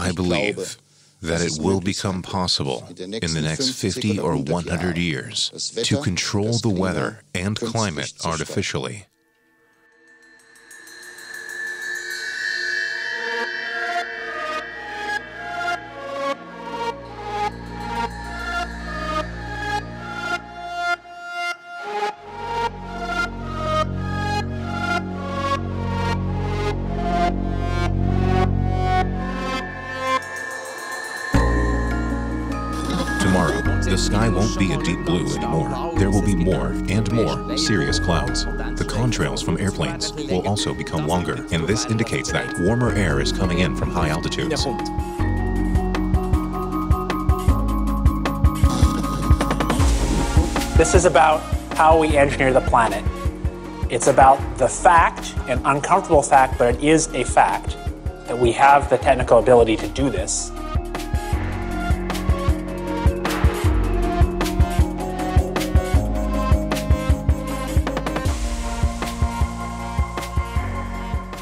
I believe that it will become possible in the next 50 or 100 years to control the weather and climate artificially. Tomorrow, the sky won't be a deep blue anymore. There will be more and more cirrus clouds. The contrails from airplanes will also become longer, and this indicates that warmer air is coming in from high altitudes. This is about how we engineer the planet. It's about the fact, an uncomfortable fact, but it is a fact, that we have the technical ability to do this.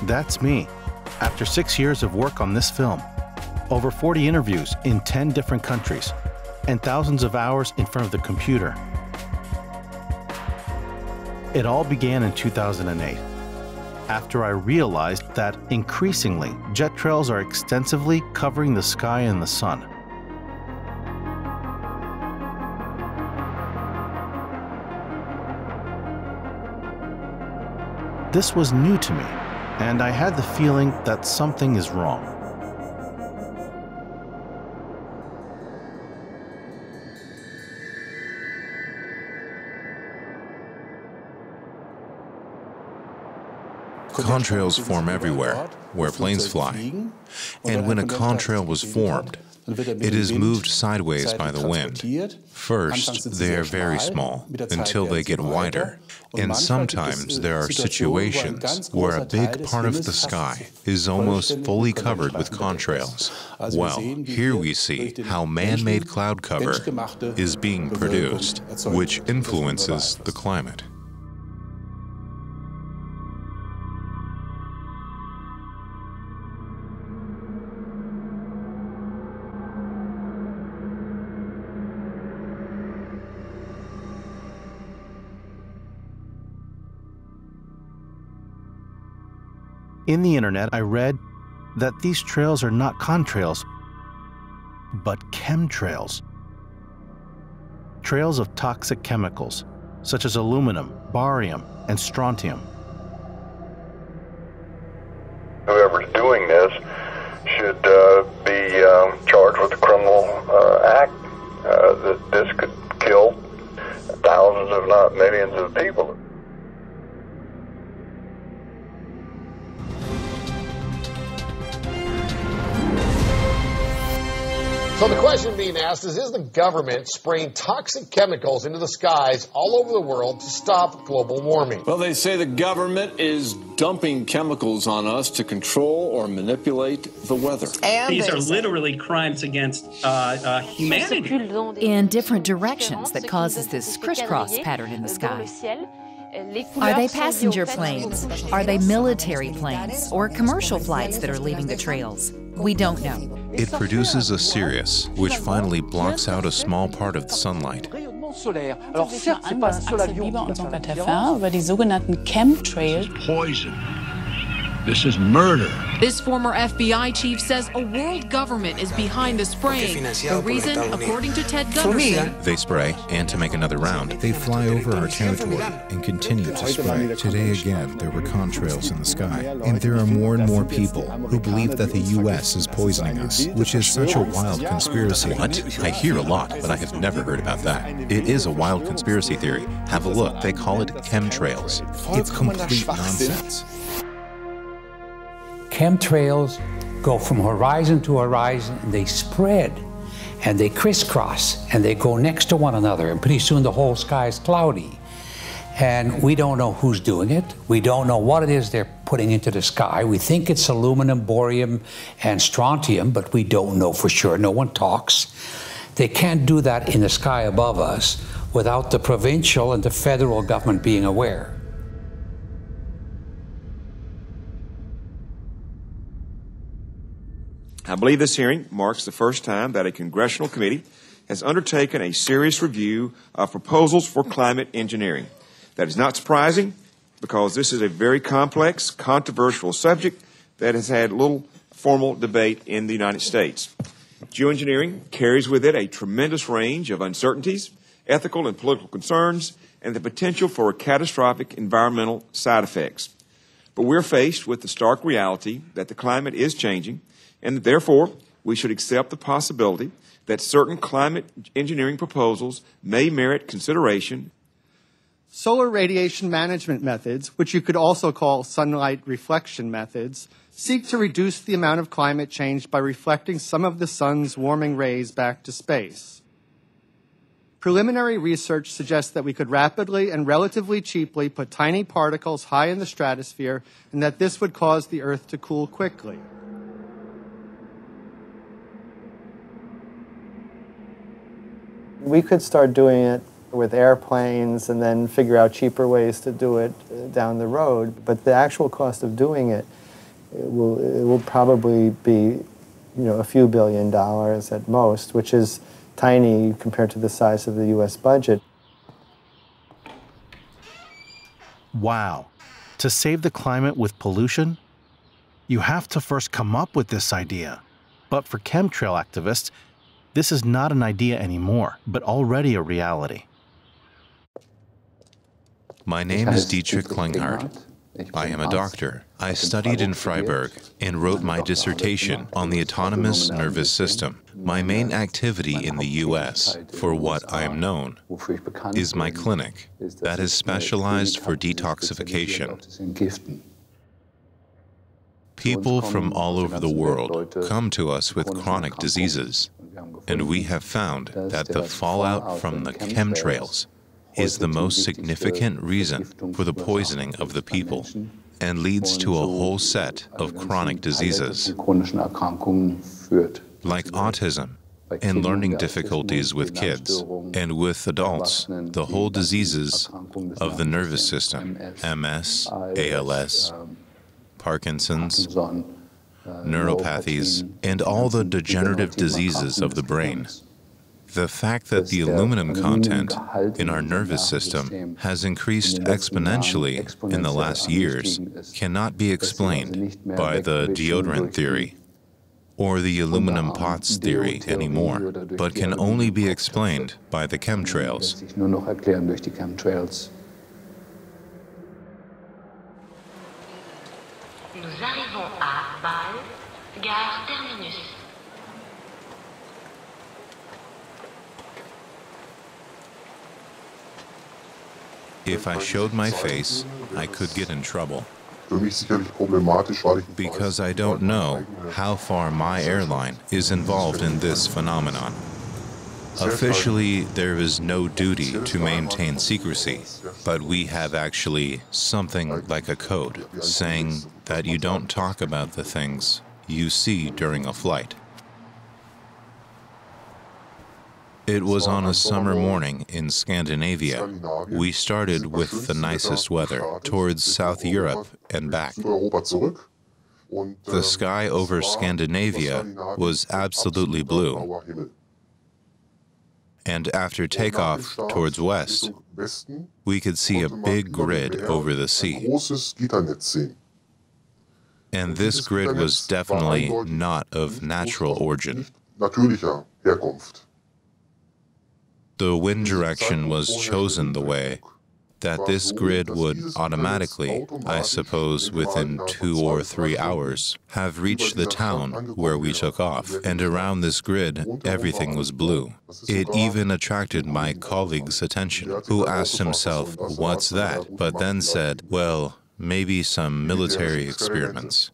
That's me, after 6 years of work on this film, over 40 interviews in 10 different countries, and thousands of hours in front of the computer. It all began in 2008, after I realized that increasingly jet trails are extensively covering the sky and the sun. This was new to me, and I had the feeling that something is wrong. Contrails form everywhere, where planes fly. And when a contrail was formed, it is moved sideways by the wind. First, they are very small, until they get wider. And sometimes there are situations where a big part of the sky is almost fully covered with contrails. Well, here we see how man-made cloud cover is being produced, which influences the climate. In the internet, I read that these trails are not contrails, but chemtrails. Trails of toxic chemicals, such as aluminum, barium, and strontium. Whoever's doing this should be charged with a criminal act. This could kill thousands, if not millions, of people. So the question being asked is the government spraying toxic chemicals into the skies all over the world to stop global warming? Well, they say the government is dumping chemicals on us to control or manipulate the weather. And these are literally crimes against humanity. In different directions that causes this crisscross pattern in the sky. Are they passenger planes? Are they military planes or commercial flights that are leaving the trails? We don't know. It produces a cirrus, which finally blocks out a small part of the sunlight. Poison. This is murder. This former FBI chief says a world government is behind the spraying. The reason, according to Ted Gunderson, they spray, and to make another round, they fly over our territory and continue to spray. Today again, there were contrails in the sky, and there are more and more people who believe that the U.S. is poisoning us, which is such a wild conspiracy. What? I hear a lot, but I have never heard about that. It is a wild conspiracy theory. Have a look. They call it chemtrails. It's complete nonsense. Chemtrails go from horizon to horizon, and they spread, and they crisscross, and they go next to one another, and pretty soon the whole sky is cloudy. And we don't know who's doing it. We don't know what it is they're putting into the sky. We think it's aluminum, barium, and strontium, but we don't know for sure. No one talks. They can't do that in the sky above us without the provincial and the federal government being aware. I believe this hearing marks the first time that a congressional committee has undertaken a serious review of proposals for climate engineering. That is not surprising because this is a very complex, controversial subject that has had little formal debate in the United States. Geoengineering carries with it a tremendous range of uncertainties, ethical and political concerns, and the potential for catastrophic environmental side effects. But we're faced with the stark reality that the climate is changing, and that therefore we should accept the possibility that certain climate engineering proposals may merit consideration. Solar radiation management methods, which you could also call sunlight reflection methods, seek to reduce the amount of climate change by reflecting some of the sun's warming rays back to space. Preliminary research suggests that we could rapidly and relatively cheaply put tiny particles high in the stratosphere and that this would cause the Earth to cool quickly. We could start doing it with airplanes and then figure out cheaper ways to do it down the road, but the actual cost of doing it will probably be, a few $1 billion at most, which is tiny compared to the size of the U.S. budget. Wow. To save the climate with pollution? You have to first come up with this idea. But for chemtrail activists, this is not an idea anymore, but already a reality. My name is Dietrich Klinghardt. I am a doctor. I studied in Freiburg and wrote my dissertation on the autonomous nervous system. My main activity in the U.S., for what I am known, is my clinic that is specialized for detoxification. People from all over the world come to us with chronic diseases, and we have found that the fallout from the chemtrails is the most significant reason for the poisoning of the people and leads to a whole set of chronic diseases, like autism and learning difficulties with kids, and with adults, the whole diseases of the nervous system, MS, ALS, Parkinson's, neuropathies, and all the degenerative diseases of the brain. The fact that the aluminum content in our nervous system has increased exponentially in the last years cannot be explained by the deodorant theory or the aluminum pots theory anymore, but can only be explained by the chemtrails. Nous arrivons à Bâle, gare terminus. If I showed my face, I could get in trouble, because I don't know how far my airline is involved in this phenomenon. Officially, there is no duty to maintain secrecy, but we have actually something like a code saying that you don't talk about the things you see during a flight. It was on a summer morning in Scandinavia. We started with the nicest weather towards South Europe and back. The sky over Scandinavia was absolutely blue. And after takeoff towards west, we could see a big grid over the sea. And this grid was definitely not of natural origin. The wind direction was chosen the way that this grid would automatically, I suppose within 2 or 3 hours, have reached the town where we took off. And around this grid, everything was blue. It even attracted my colleague's attention, who asked himself, "What's that?" but then said, "Well, maybe some military experiments."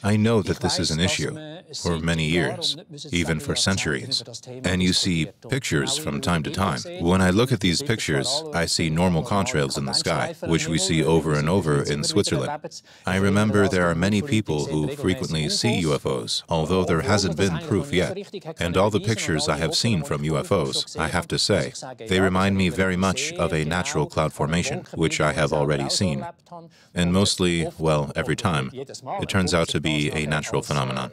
I know that this is an issue for many years, even for centuries, and you see pictures from time to time. When I look at these pictures, I see normal contrails in the sky, which we see over and over in Switzerland. I remember there are many people who frequently see UFOs, although there hasn't been proof yet. And all the pictures I have seen from UFOs, I have to say, they remind me very much of a natural cloud formation, which I have already seen. And mostly, well, every time, it turns out to be be a natural phenomenon,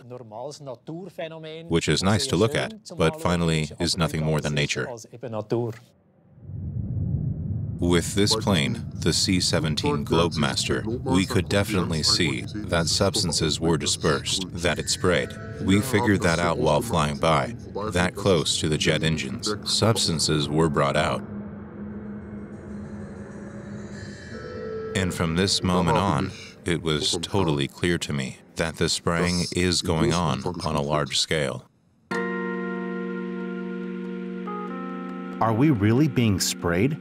which is nice to look at, but finally is nothing more than nature. With this plane, the C-17 Globemaster, we could definitely see that substances were dispersed, that it sprayed. We figured that out while flying by, that close to the jet engines. Substances were brought out. And from this moment on, it was totally clear to me that the spraying is going on a large scale. Are we really being sprayed?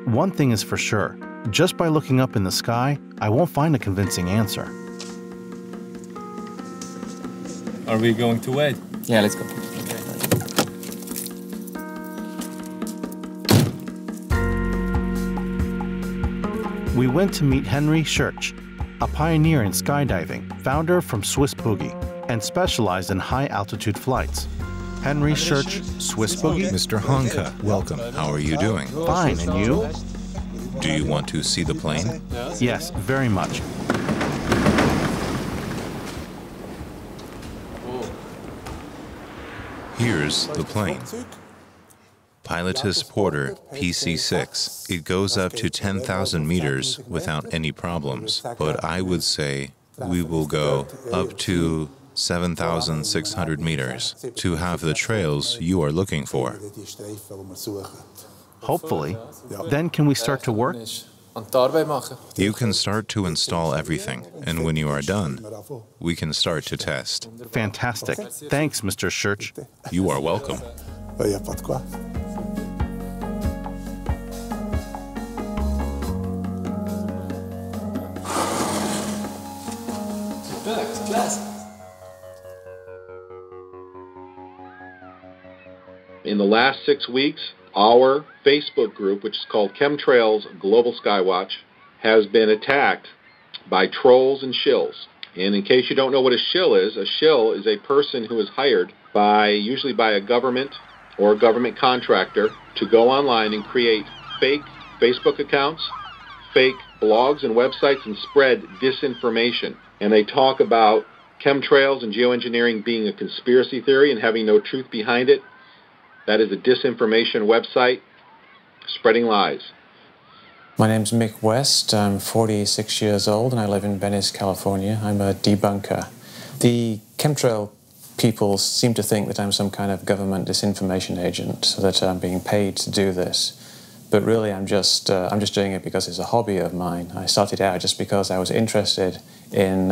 One thing is for sure, just by looking up in the sky, I won't find a convincing answer. Are we going to wait? Yeah, let's go. We went to meet Henry Schurch, a pioneer in skydiving, founder from Swiss Boogie, and specialized in high-altitude flights. Henry Schurch, Swiss Boogie? Mr. Honka, welcome. How are you doing? Fine, and you? Do you want to see the plane? Yes, very much. Here's the plane. Pilotus Porter PC-6. It goes up to 10,000 meters without any problems, but I would say we will go up to 7,600 meters to have the trails you are looking for. Hopefully. Then can we start to work? You can start to install everything, and when you are done, we can start to test. Fantastic. Thanks, Mr. Schurch. You are welcome. In the last 6 weeks, our Facebook group, which is called Chemtrails Global Skywatch, has been attacked by trolls and shills. And in case you don't know what a shill is a person who is hired usually by a government or a government contractor to go online and create fake Facebook accounts, fake blogs and websites, and spread disinformation. And they talk about chemtrails and geoengineering being a conspiracy theory and having no truth behind it. That is a disinformation website spreading lies. My name's Mick West. I'm 46 years old and I live in Venice, California. I'm a debunker. The chemtrail people seem to think that I'm some kind of government disinformation agent, so that I'm being paid to do this. But really, I'm just doing it because it's a hobby of mine. I started out just because I was interested in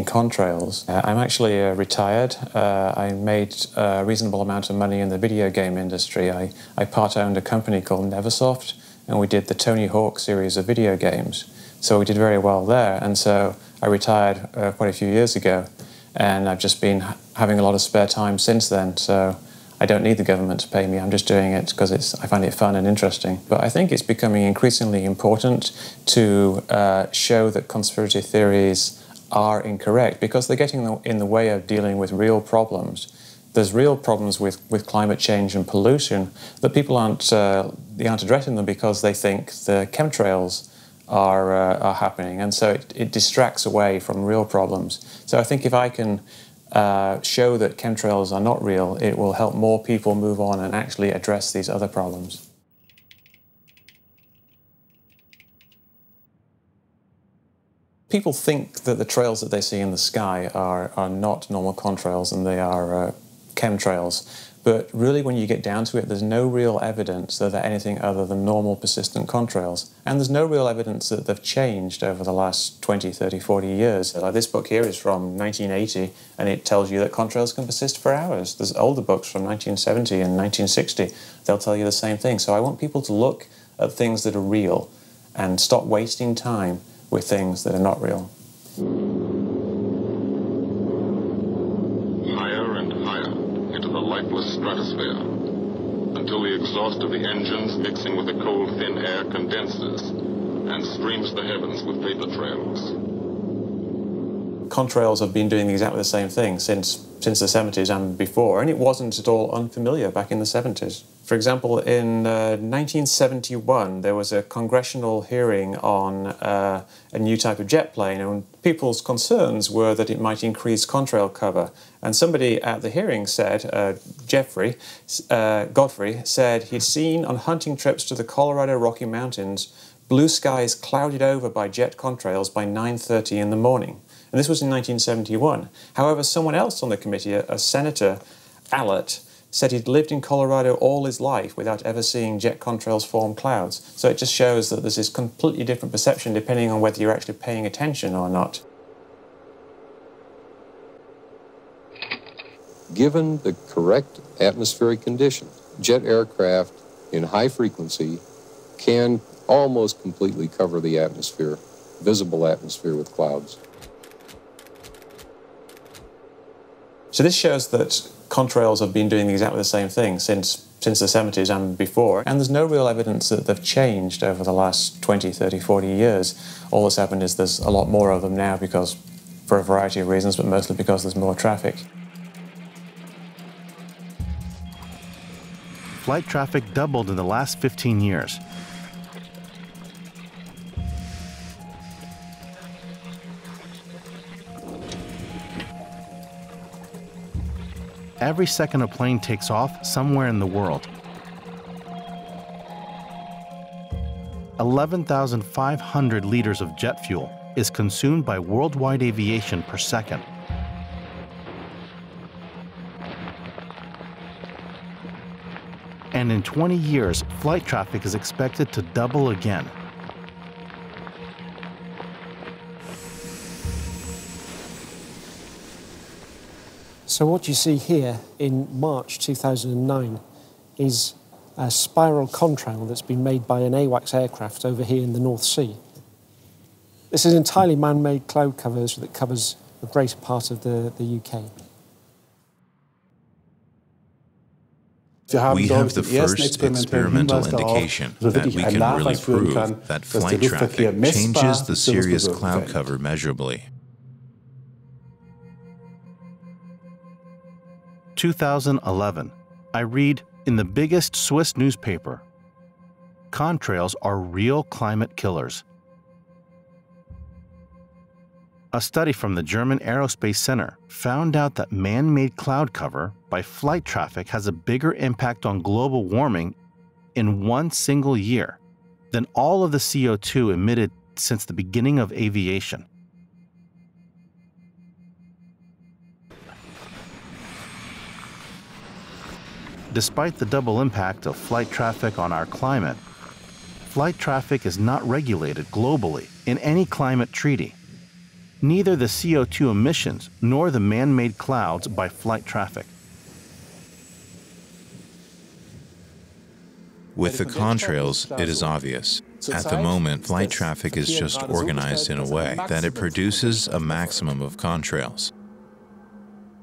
contrails. I'm actually retired. I made a reasonable amount of money in the video game industry. I part-owned a company called Neversoft, and we did the Tony Hawk series of video games. So we did very well there, and so I retired quite a few years ago, and I've just been having a lot of spare time since then. So I don't need the government to pay me. I'm just doing it because I find it fun and interesting. But I think it's becoming increasingly important to show that conspiracy theories are incorrect, because they're getting in the way of dealing with real problems. There's real problems with climate change and pollution, but people aren't addressing them because they think the chemtrails are happening, and so it distracts away from real problems. So I think if I can show that chemtrails are not real, it will help more people move on and actually address these other problems. People think that the trails that they see in the sky are not normal contrails and they are chemtrails. But really, when you get down to it, there's no real evidence that they're anything other than normal persistent contrails. And there's no real evidence that they've changed over the last 20, 30, 40 years. Like this book here is from 1980, and it tells you that contrails can persist for hours. There's older books from 1970 and 1960. They'll tell you the same thing. So I want people to look at things that are real and stop wasting time with things that are not real. Higher and higher into the lifeless stratosphere, until the exhaust of the engines mixing with the cold, thin air condenses and streams the heavens with vapor trails. contrails have been doing exactly the same thing since the 70s and before, and it wasn't at all unfamiliar back in the 70s. For example, in 1971, there was a congressional hearing on a new type of jet plane, and people's concerns were that it might increase contrail cover. And somebody at the hearing said, Godfrey, said he'd seen on hunting trips to the Colorado Rocky Mountains blue skies clouded over by jet contrails by 9:30 in the morning. And this was in 1971. However, someone else on the committee, a Senator Allott, said he'd lived in Colorado all his life without ever seeing jet contrails form clouds. So it just shows that there's this completely different perception depending on whether you're actually paying attention or not. Given the correct atmospheric condition, jet aircraft in high frequency can almost completely cover the atmosphere, visible atmosphere, with clouds. So this shows that contrails have been doing exactly the same thing since the 70s and before, and there's no real evidence that they've changed over the last 20, 30, 40 years. All that's happened is there's a lot more of them now because, for a variety of reasons, but mostly because there's more traffic. Flight traffic doubled in the last 15 years. Every second a plane takes off somewhere in the world. 11,500 liters of jet fuel is consumed by worldwide aviation per second. And in 20 years, flight traffic is expected to double again. So what you see here in March 2009 is a spiral contrail that's been made by an AWACS aircraft over here in the North Sea. This is entirely man-made cloud covers that covers the greater part of the UK. We have the first experimental indication that we can really prove that flight traffic changes the serious cloud cover measurably. 2011, I read in the biggest Swiss newspaper, contrails are real climate killers. A study from the German Aerospace Center found out that man-made cloud cover by flight traffic has a bigger impact on global warming in one single year than all of the CO2 emitted since the beginning of aviation. Despite the double impact of flight traffic on our climate, flight traffic is not regulated globally in any climate treaty. Neither the CO2 emissions nor the man-made clouds by flight traffic. With the contrails, it is obvious. At the moment, flight traffic is just organized in a way that it produces a maximum of contrails.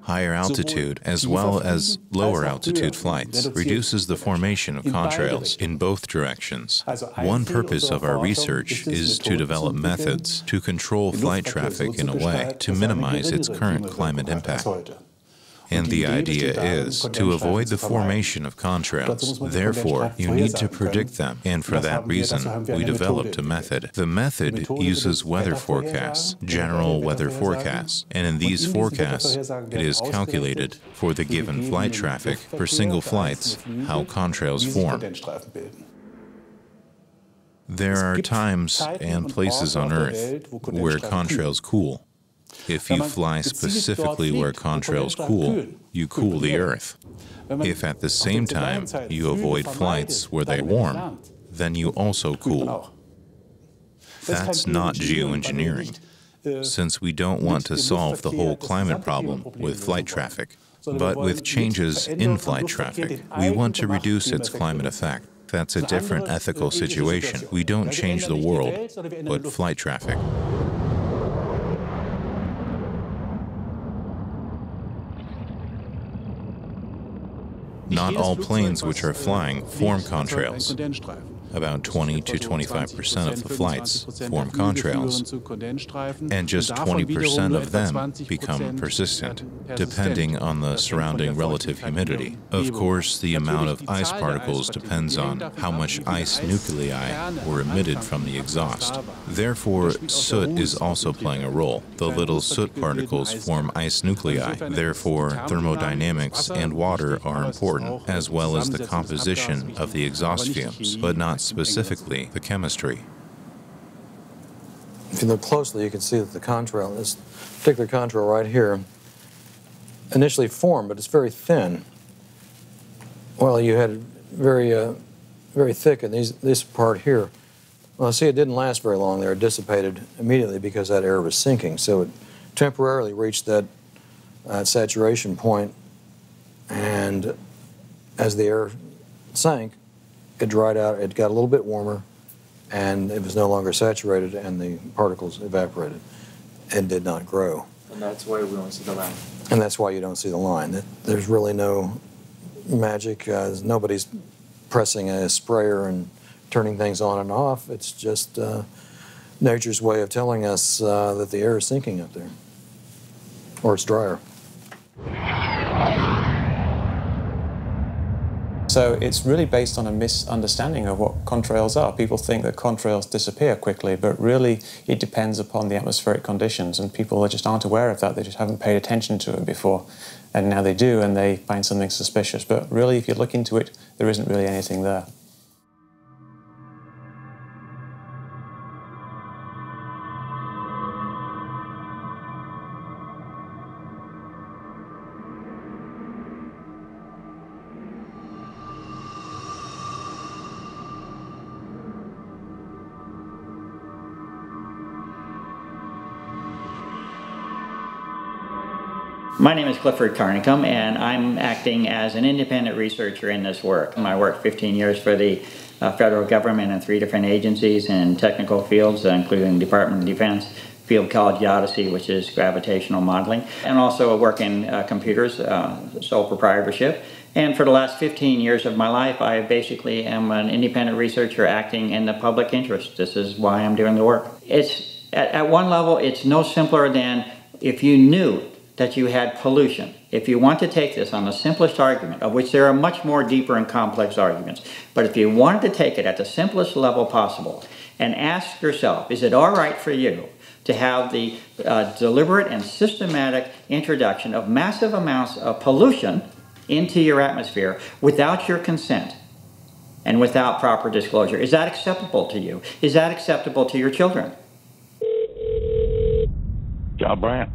Higher altitude, as well as lower altitude flights, reduces the formation of contrails in both directions. One purpose of our research is to develop methods to control flight traffic in a way to minimize its current climate impact. And the idea is to avoid the formation of contrails. Therefore, you need to predict them, and for that reason, we developed a method. The method uses weather forecasts, general weather forecasts, and in these forecasts, it is calculated for the given flight traffic for single flights how contrails form. There are times and places on Earth where contrails cool. If you fly specifically where contrails cool, you cool the Earth. If at the same time you avoid flights where they warm, then you also cool. That's not geoengineering, since we don't want to solve the whole climate problem with flight traffic. But with changes in flight traffic, we want to reduce its climate effect. That's a different ethical situation. We don't change the world, but flight traffic. Not all planes which are flying form contrails. About 20 to 25% of the flights form contrails, and just 20% of them become persistent, depending on the surrounding relative humidity. Of course, the amount of ice particles depends on how much ice nuclei were emitted from the exhaust. Therefore, soot is also playing a role. The little soot particles form ice nuclei. Therefore, thermodynamics and water are important, as well as the composition of the exhaust fumes, but not specifically the chemistry. If you look closely, you can see that the contrail, this particular contrail right here, initially formed, but it's very thin. Well, you had very, very thick in this part here. Well, see, it didn't last very long there. It dissipated immediately because that air was sinking. So it temporarily reached that saturation point, and as the air sank, it dried out, it got a little bit warmer, and it was no longer saturated, and the particles evaporated and did not grow. And that's why we don't see the line. And that's why you don't see the line. There's really no magic. Nobody's pressing a sprayer and turning things on and off. It's just nature's way of telling us that the air is sinking up there, or it's drier. So it's really based on a misunderstanding of what contrails are. People think that contrails disappear quickly, but really it depends upon the atmospheric conditions, and people just aren't aware of that. They just haven't paid attention to it before, and now they do, and they find something suspicious. But really, if you look into it, there isn't really anything there. My name is Clifford Carnicum, and I'm acting as an independent researcher in this work. I worked 15 years for the federal government in 3 different agencies in technical fields, including Department of Defense, field called Geodesy, which is gravitational modeling, and also work in computers, sole proprietorship. And for the last 15 years of my life, I basically am an independent researcher acting in the public interest. This is why I'm doing the work. It's at one level, it's no simpler than if you knew that you had pollution. If you want to take this on the simplest argument, of which there are much more deeper and complex arguments, but if you wanted to take it at the simplest level possible and ask yourself, is it all right for you to have the deliberate and systematic introduction of massive amounts of pollution into your atmosphere without your consent and without proper disclosure? Is that acceptable to you? Is that acceptable to your children? John Brandt.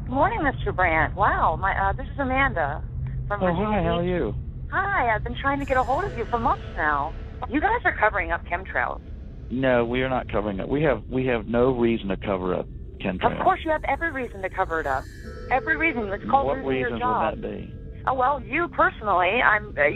Good morning, Mr. Brandt. Wow, this is Amanda from Virginia. Hi, how are you? Hi, I've been trying to get a hold of you for months now. You guys are covering up chemtrails. No, we are not covering it. We have no reason to cover up chemtrails. Of course, you have every reason to cover it up. Every reason. It's called losing your job. What reasons would that be? Oh, well, you personally,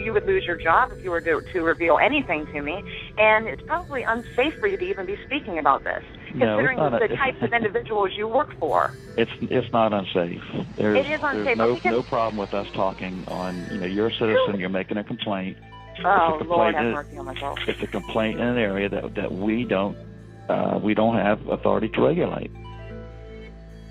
you would lose your job if you were to reveal anything to me, and it's probably unsafe for you to even be speaking about this, considering the types of individuals you work for. It's not unsafe. It is unsafe. There's no problem with us talking on, you're a citizen, you're making a complaint. Oh, Lord, have mercy on myself. It's a complaint in an area that we don't have authority to regulate.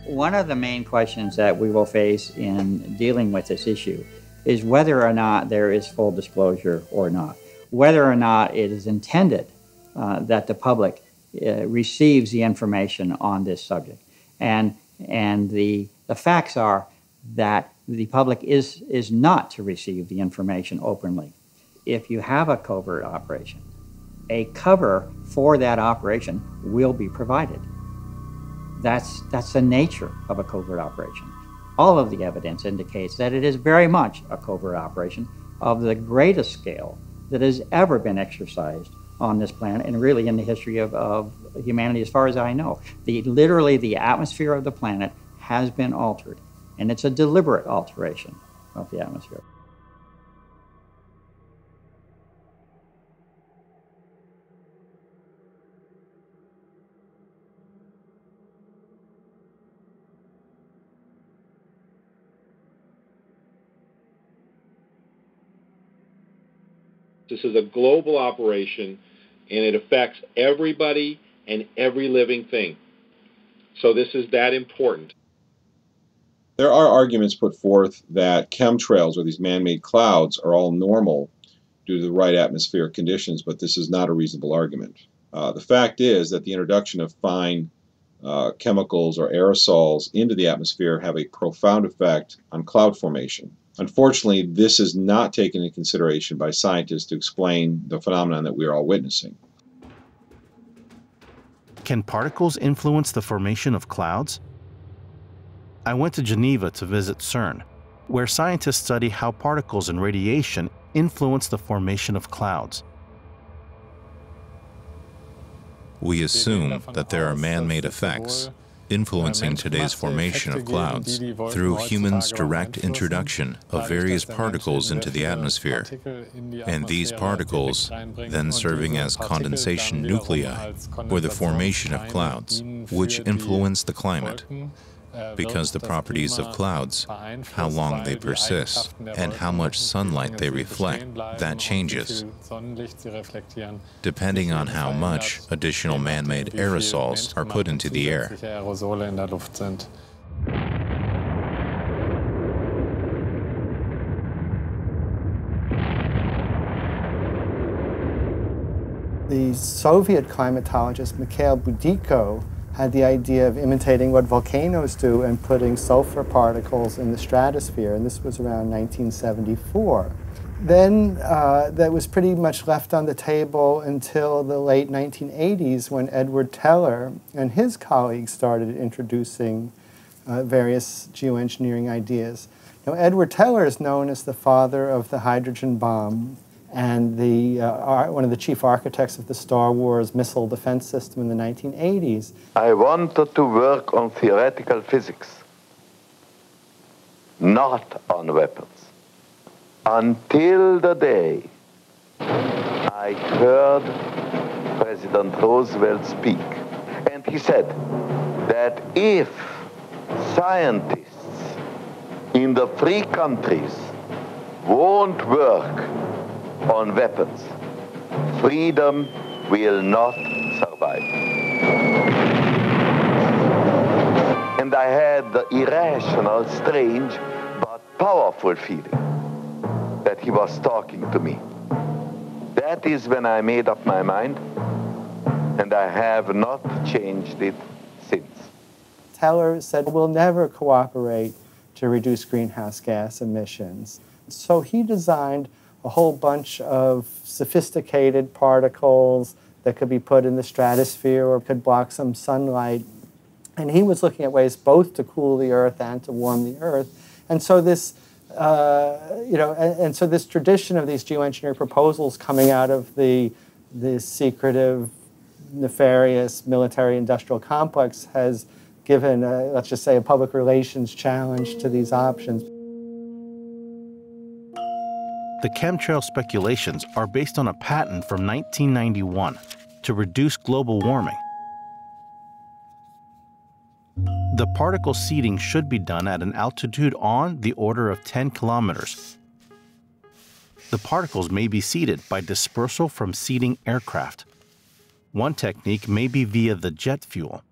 One of the main questions that we will face in dealing with this issue is whether or not there is full disclosure or not, whether or not it is intended that the public receives the information on this subject. And the facts are that the public is not to receive the information openly. If you have a covert operation, a cover for that operation will be provided. That's the nature of a covert operation. All of the evidence indicates that it is very much a covert operation of the greatest scale that has ever been exercised on this planet and really in the history of humanity as far as I know. Literally the atmosphere of the planet has been altered, and it's a deliberate alteration of the atmosphere. This is a global operation and it affects everybody and every living thing. So this is that important. There are arguments put forth that chemtrails, or these man-made clouds, are all normal due to the right atmospheric conditions, but this is not a reasonable argument. The fact is that the introduction of fine chemicals or aerosols into the atmosphere have a profound effect on cloud formation. Unfortunately, this is not taken into consideration by scientists to explain the phenomenon that we are all witnessing. Can particles influence the formation of clouds? I went to Geneva to visit CERN, where scientists study how particles and radiation influence the formation of clouds. We assume that there are man-made effects influencing today's formation of clouds through humans' direct introduction of various particles into the atmosphere, and these particles then serving as condensation nuclei for the formation of clouds, which influence the climate, because the properties of clouds, how long they persist, and how much sunlight they reflect, that changes, depending on how much additional man-made aerosols are put into the air. The Soviet climatologist Mikhail Budiko had the idea of imitating what volcanoes do and putting sulfur particles in the stratosphere, and this was around 1974. Then that was pretty much left on the table until the late 1980s, when Edward Teller and his colleagues started introducing various geoengineering ideas. Now, Edward Teller is known as the father of the hydrogen bomb and one of the chief architects of the Star Wars missile defense system in the 1980s. I wanted to work on theoretical physics, not on weapons, until the day I heard President Roosevelt speak. And he said that if scientists in the free countries won't work on weapons, freedom will not survive. And I had the irrational, strange, but powerful feeling that he was talking to me. That is when I made up my mind, and I have not changed it since. Teller said, we'll never cooperate to reduce greenhouse gas emissions. So he designed a whole bunch of sophisticated particles that could be put in the stratosphere or could block some sunlight. And he was looking at ways both to cool the Earth and to warm the Earth. And so this, and so this tradition of these geoengineering proposals coming out of the secretive, nefarious military-industrial complex has given, let's just say, a public relations challenge to these options. The chemtrail speculations are based on a patent from 1991 to reduce global warming. The particle seeding should be done at an altitude on the order of 10 kilometers. The particles may be seeded by dispersal from seeding aircraft. One technique may be via the jet fuel.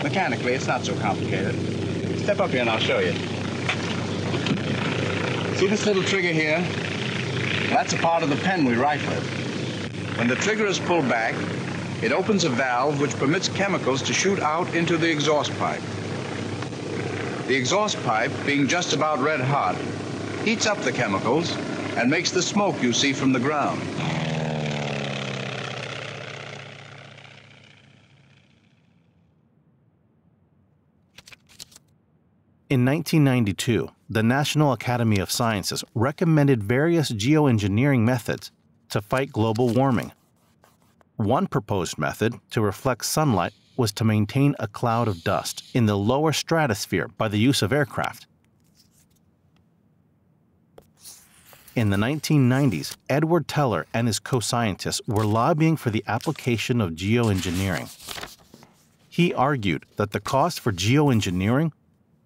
Mechanically, it's not so complicated. Step up here and I'll show you. See this little trigger here? That's a part of the pen we write with. When the trigger is pulled back, it opens a valve which permits chemicals to shoot out into the exhaust pipe. The exhaust pipe, being just about red hot, heats up the chemicals and makes the smoke you see from the ground. In 1992, the National Academy of Sciences recommended various geoengineering methods to fight global warming. One proposed method to reflect sunlight was to maintain a cloud of dust in the lower stratosphere by the use of aircraft. In the 1990s, Edward Teller and his co-scientists were lobbying for the application of geoengineering. He argued that the cost for geoengineering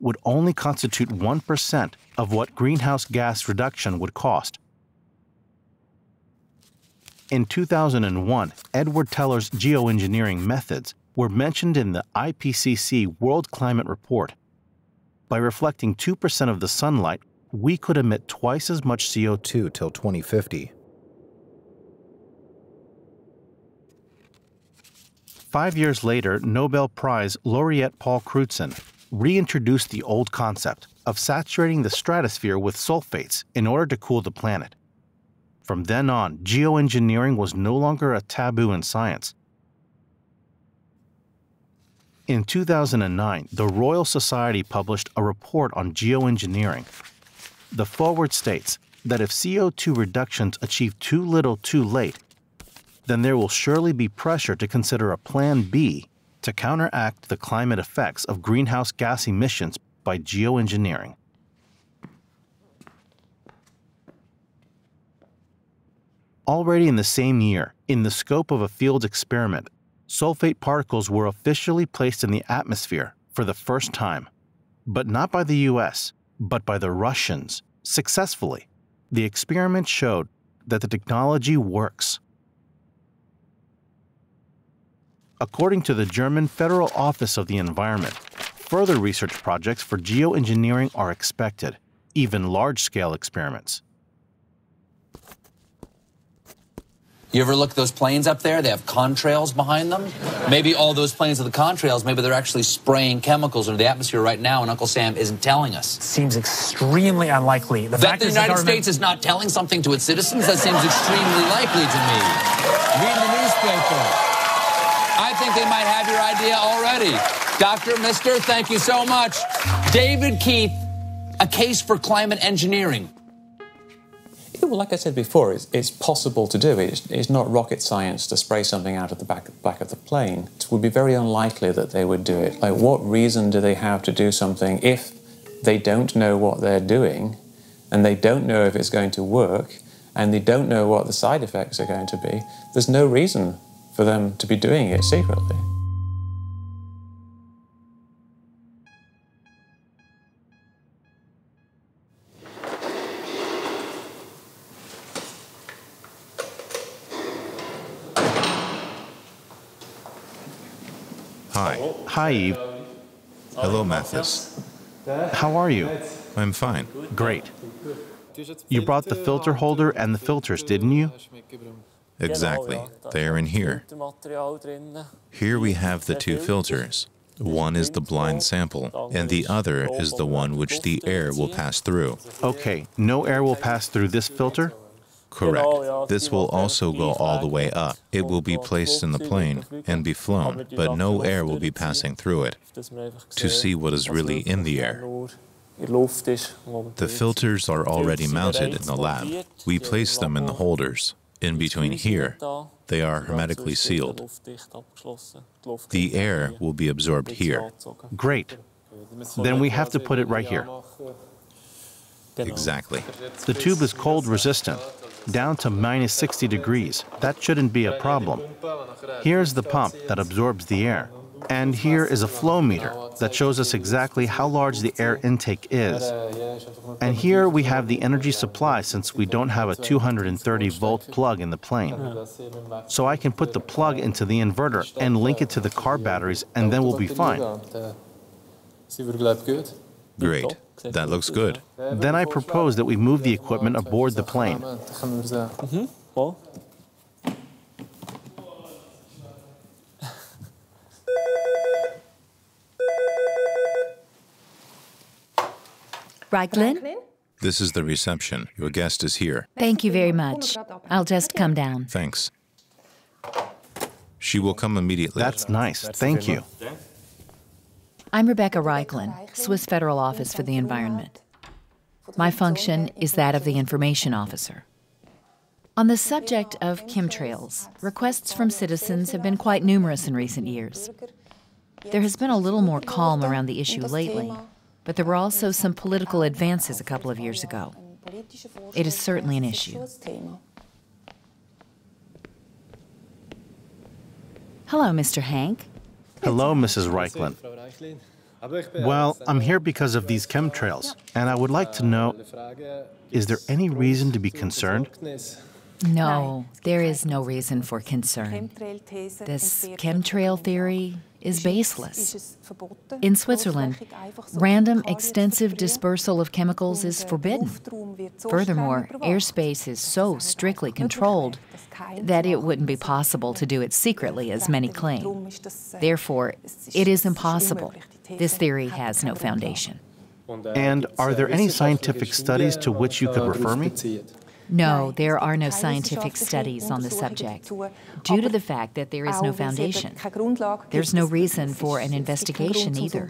would only constitute 1% of what greenhouse gas reduction would cost. In 2001, Edward Teller's geoengineering methods were mentioned in the IPCC World Climate Report. By reflecting 2% of the sunlight, we could emit twice as much CO2 till 2050. 5 years later, Nobel Prize laureate Paul Crutzen reintroduced the old concept of saturating the stratosphere with sulfates in order to cool the planet. From then on, geoengineering was no longer a taboo in science. In 2009, the Royal Society published a report on geoengineering. The foreword states that if CO2 reductions achieve too little too late, then there will surely be pressure to consider a Plan B to counteract the climate effects of greenhouse gas emissions by geoengineering. Already in the same year, in the scope of a field experiment, sulfate particles were officially placed in the atmosphere for the first time, but not by the US, but by the Russians, successfully. The experiment showed that the technology works. According to the German Federal Office of the Environment, further research projects for geoengineering are expected, even large-scale experiments. You ever look at those planes up there? They have contrails behind them. Maybe all those planes are the contrails. Maybe they're actually spraying chemicals into the atmosphere right now, and Uncle Sam isn't telling us. Seems extremely unlikely. That the United States is not telling something to its citizens? That seems extremely likely to me. Read the newspaper. I think they might have your idea already. Dr. Mister, thank you so much. David Keith, a case for climate engineering. Well, like I said before, it's possible to do. It's not rocket science to spray something out of the back of the plane. It would be very unlikely that they would do it. Like, what reason do they have to do something if they don't know what they're doing, and they don't know if it's going to work, and they don't know what the side effects are going to be? There's no reason for them to be doing it secretly. Hi. Hi, Eve. Hello, Mathis. How are you? I'm fine. Great. You brought the filter holder and the filters, didn't you? Exactly. They are in here. Here we have the two filters. One is the blind sample, and the other is the one which the air will pass through. Okay, no air will pass through this filter? Correct. This will also go all the way up. It will be placed in the plane and be flown, but no air will be passing through it to see what is really in the air. The filters are already mounted in the lab. We place them in the holders. In between here, they are hermetically sealed. The air will be absorbed here. Great. Then we have to put it right here. Exactly. The tube is cold resistant, down to minus 60 degrees. That shouldn't be a problem. Here's the pump that absorbs the air. And here is a flow meter that shows us exactly how large the air intake is. And here we have the energy supply, since we don't have a 230-volt plug in the plane. So I can put the plug into the inverter and link it to the car batteries, and then we'll be fine. Great. That looks good. Then I propose that we move the equipment aboard the plane. Reiklin? This is the reception. Your guest is here. Thank you very much. I'll just come down. Thanks. She will come immediately. That's nice. Thank you. I'm Rebecca Reiklin, Swiss Federal Office for the Environment. My function is that of the information officer. On the subject of chemtrails, requests from citizens have been quite numerous in recent years. There has been a little more calm around the issue lately, but there were also some political advances a couple of years ago. It is certainly an issue. Hello, Mr. Hank. Hello, Mrs. Reiklin. Well, I'm here because of these chemtrails, and I would like to know, is there any reason to be concerned? No, there is no reason for concern. This chemtrail theory is baseless. In Switzerland, random extensive dispersal of chemicals is forbidden. Furthermore, airspace is so strictly controlled that it wouldn't be possible to do it secretly, as many claim. Therefore, it is impossible. This theory has no foundation. And are there any scientific studies to which you could refer me? No, there are no scientific studies on the subject, due to the fact that there is no foundation. There's no reason for an investigation either.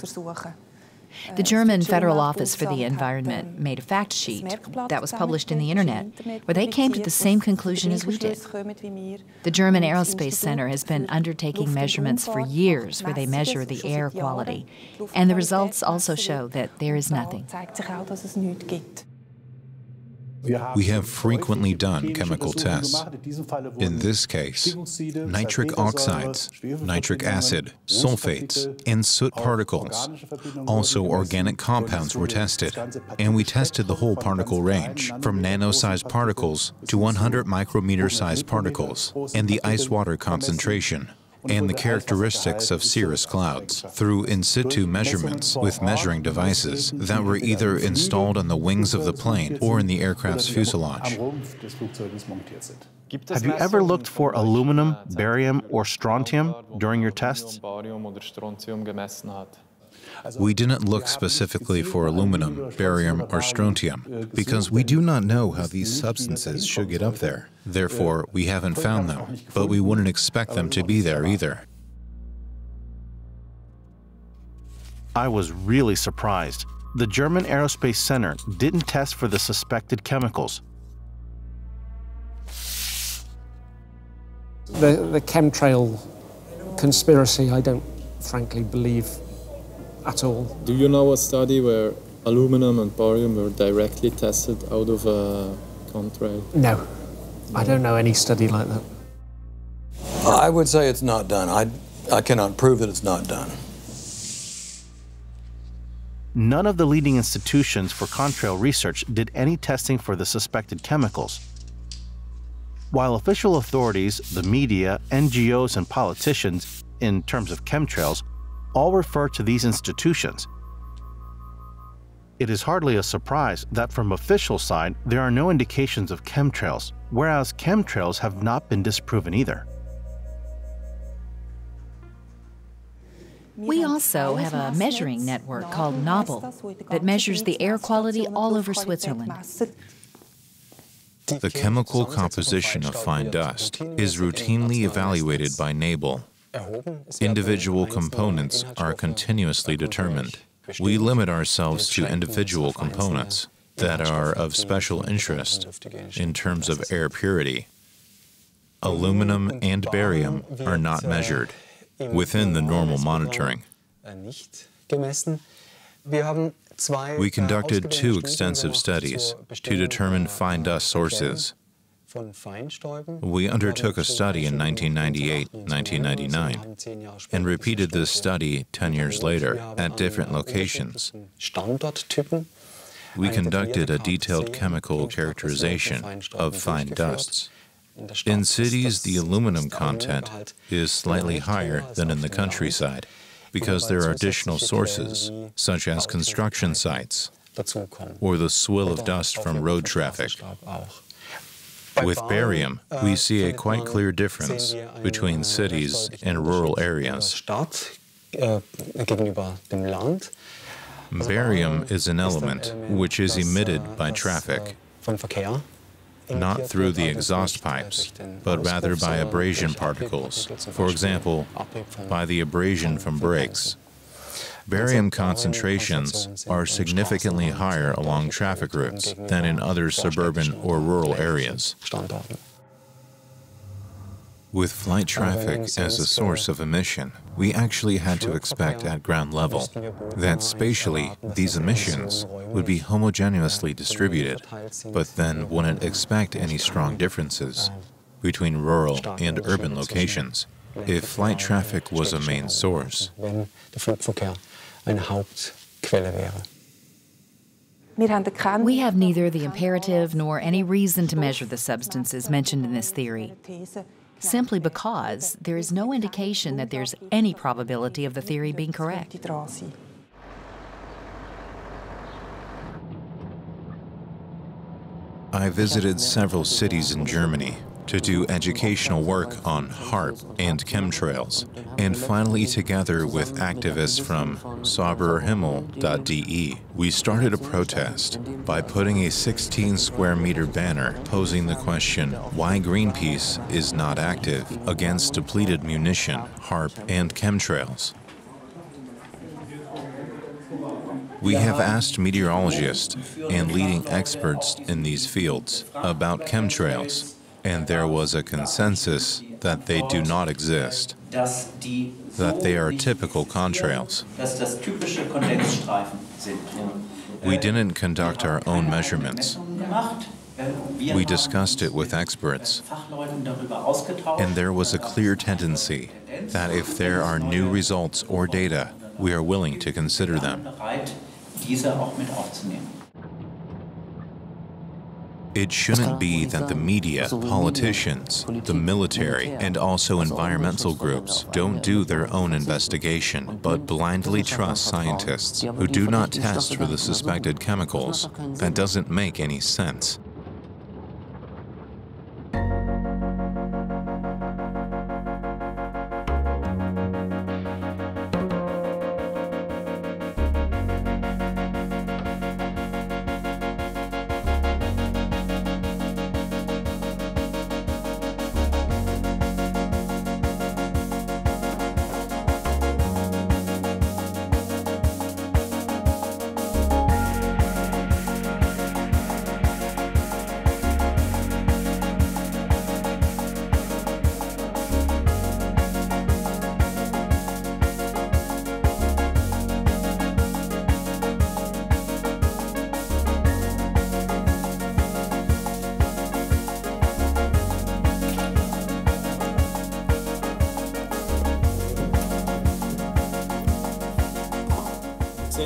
The German Federal Office for the Environment made a fact sheet that was published in the Internet, where they came to the same conclusion as we did. The German Aerospace Center has been undertaking measurements for years where they measure the air quality, and the results also show that there is nothing. We have frequently done chemical tests. In this case, nitric oxides, nitric acid, sulfates, and soot particles. Also, organic compounds were tested, and we tested the whole particle range, from nano-sized particles to 100 micrometer-sized particles, and the ice-water concentration, and the characteristics of cirrus clouds through in situ measurements with measuring devices that were either installed on the wings of the plane or in the aircraft's fuselage. Have you ever looked for aluminum, barium, or strontium during your tests? We didn't look specifically for aluminum, barium, or strontium because we do not know how these substances should get up there. Therefore, we haven't found them, but we wouldn't expect them to be there either. I was really surprised. The German Aerospace Center didn't test for the suspected chemicals. The chemtrail conspiracy, I don't frankly believe at all. Do you know a study where aluminum and barium were directly tested out of a contrail? No, I don't know any study like that. I would say it's not done. I cannot prove that it's not done. None of the leading institutions for contrail research did any testing for the suspected chemicals. While official authorities, the media, NGOs, and politicians, in terms of chemtrails, all refer to these institutions, it is hardly a surprise that from official side there are no indications of chemtrails, whereas chemtrails have not been disproven either. We also have a measuring network called Nobel that measures the air quality all over Switzerland. The chemical composition of fine dust is routinely evaluated by Nobel. Individual components are continuously determined. We limit ourselves to individual components that are of special interest in terms of air purity. Aluminum and barium are not measured within the normal monitoring. We conducted 2 extensive studies to determine fine dust sources. We undertook a study in 1998-1999 and repeated this study 10 years later at different locations. We conducted a detailed chemical characterization of fine dusts. In cities, the aluminum content is slightly higher than in the countryside because there are additional sources, such as construction sites or the swill of dust from road traffic. With barium, we see a quite clear difference between cities and rural areas. Barium is an element which is emitted by traffic, not through the exhaust pipes, but rather by abrasion particles, for example, by the abrasion from brakes. Barium concentrations are significantly higher along traffic routes than in other suburban or rural areas. With flight traffic as a source of emission, we actually had to expect at ground level that spatially these emissions would be homogeneously distributed, but then wouldn't expect any strong differences between rural and urban locations if flight traffic was a main source. eine Hauptquelle wäre. We have neither the imperative nor any reason to measure the substances mentioned in this theory, simply because there is no indication that there's any probability of the theory being correct. I visited several cities in Germany to do educational work on HAARP and chemtrails, and finally, together with activists from saubererhimmel.de, we started a protest by putting a 16 square meter banner posing the question, why Greenpeace is not active against depleted munition, HAARP, and chemtrails. We have asked meteorologists and leading experts in these fields about chemtrails, and there was a consensus that they do not exist, that they are typical contrails. We didn't conduct our own measurements. We discussed it with experts, and there was a clear tendency that if there are new results or data, we are willing to consider them. It shouldn't be that the media, politicians, the military, and also environmental groups don't do their own investigation, but blindly trust scientists who do not test for the suspected chemicals. That doesn't make any sense.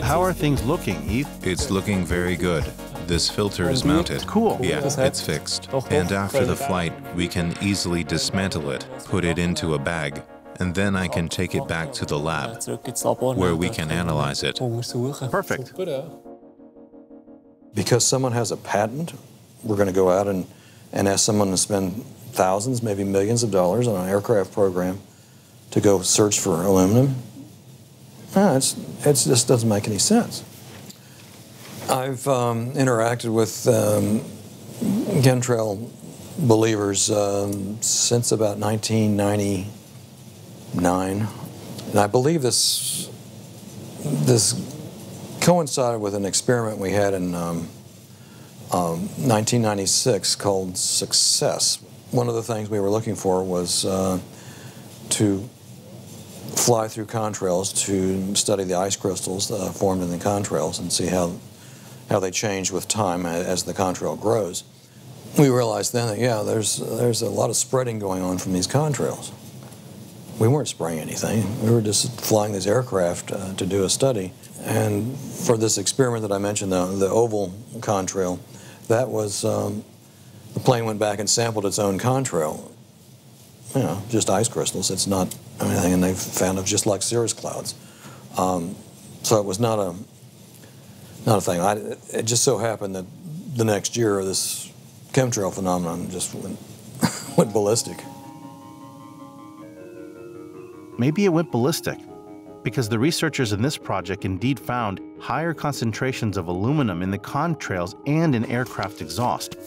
How are things looking, Eve? It's looking very good. This filter is mounted. Cool. Yeah, it's fixed. And after the flight, we can easily dismantle it, put it into a bag, and then I can take it back to the lab, where we can analyze it. Perfect. Because someone has a patent, we're going to go out and ask someone to spend thousands, maybe millions of dollars on an aircraft program to go search for aluminum. No, it just doesn't make any sense. I've interacted with chemtrail believers since about 1999, and I believe this coincided with an experiment we had in 1996 called Success. One of the things we were looking for was to fly through contrails to study the ice crystals formed in the contrails and see how they change with time as the contrail grows. We realized then that, yeah, there's a lot of spreading going on from these contrails. We weren't spraying anything. We were just flying these aircraft to do a study. And for this experiment that I mentioned, the oval contrail, that was, the plane went back and sampled its own contrail. You know, just ice crystals. It's not anything, and they found it just like cirrus clouds. So it was not a thing. It just so happened that the next year this chemtrail phenomenon just went ballistic. Maybe it went ballistic because the researchers in this project indeed found higher concentrations of aluminum in the contrails and in aircraft exhaust.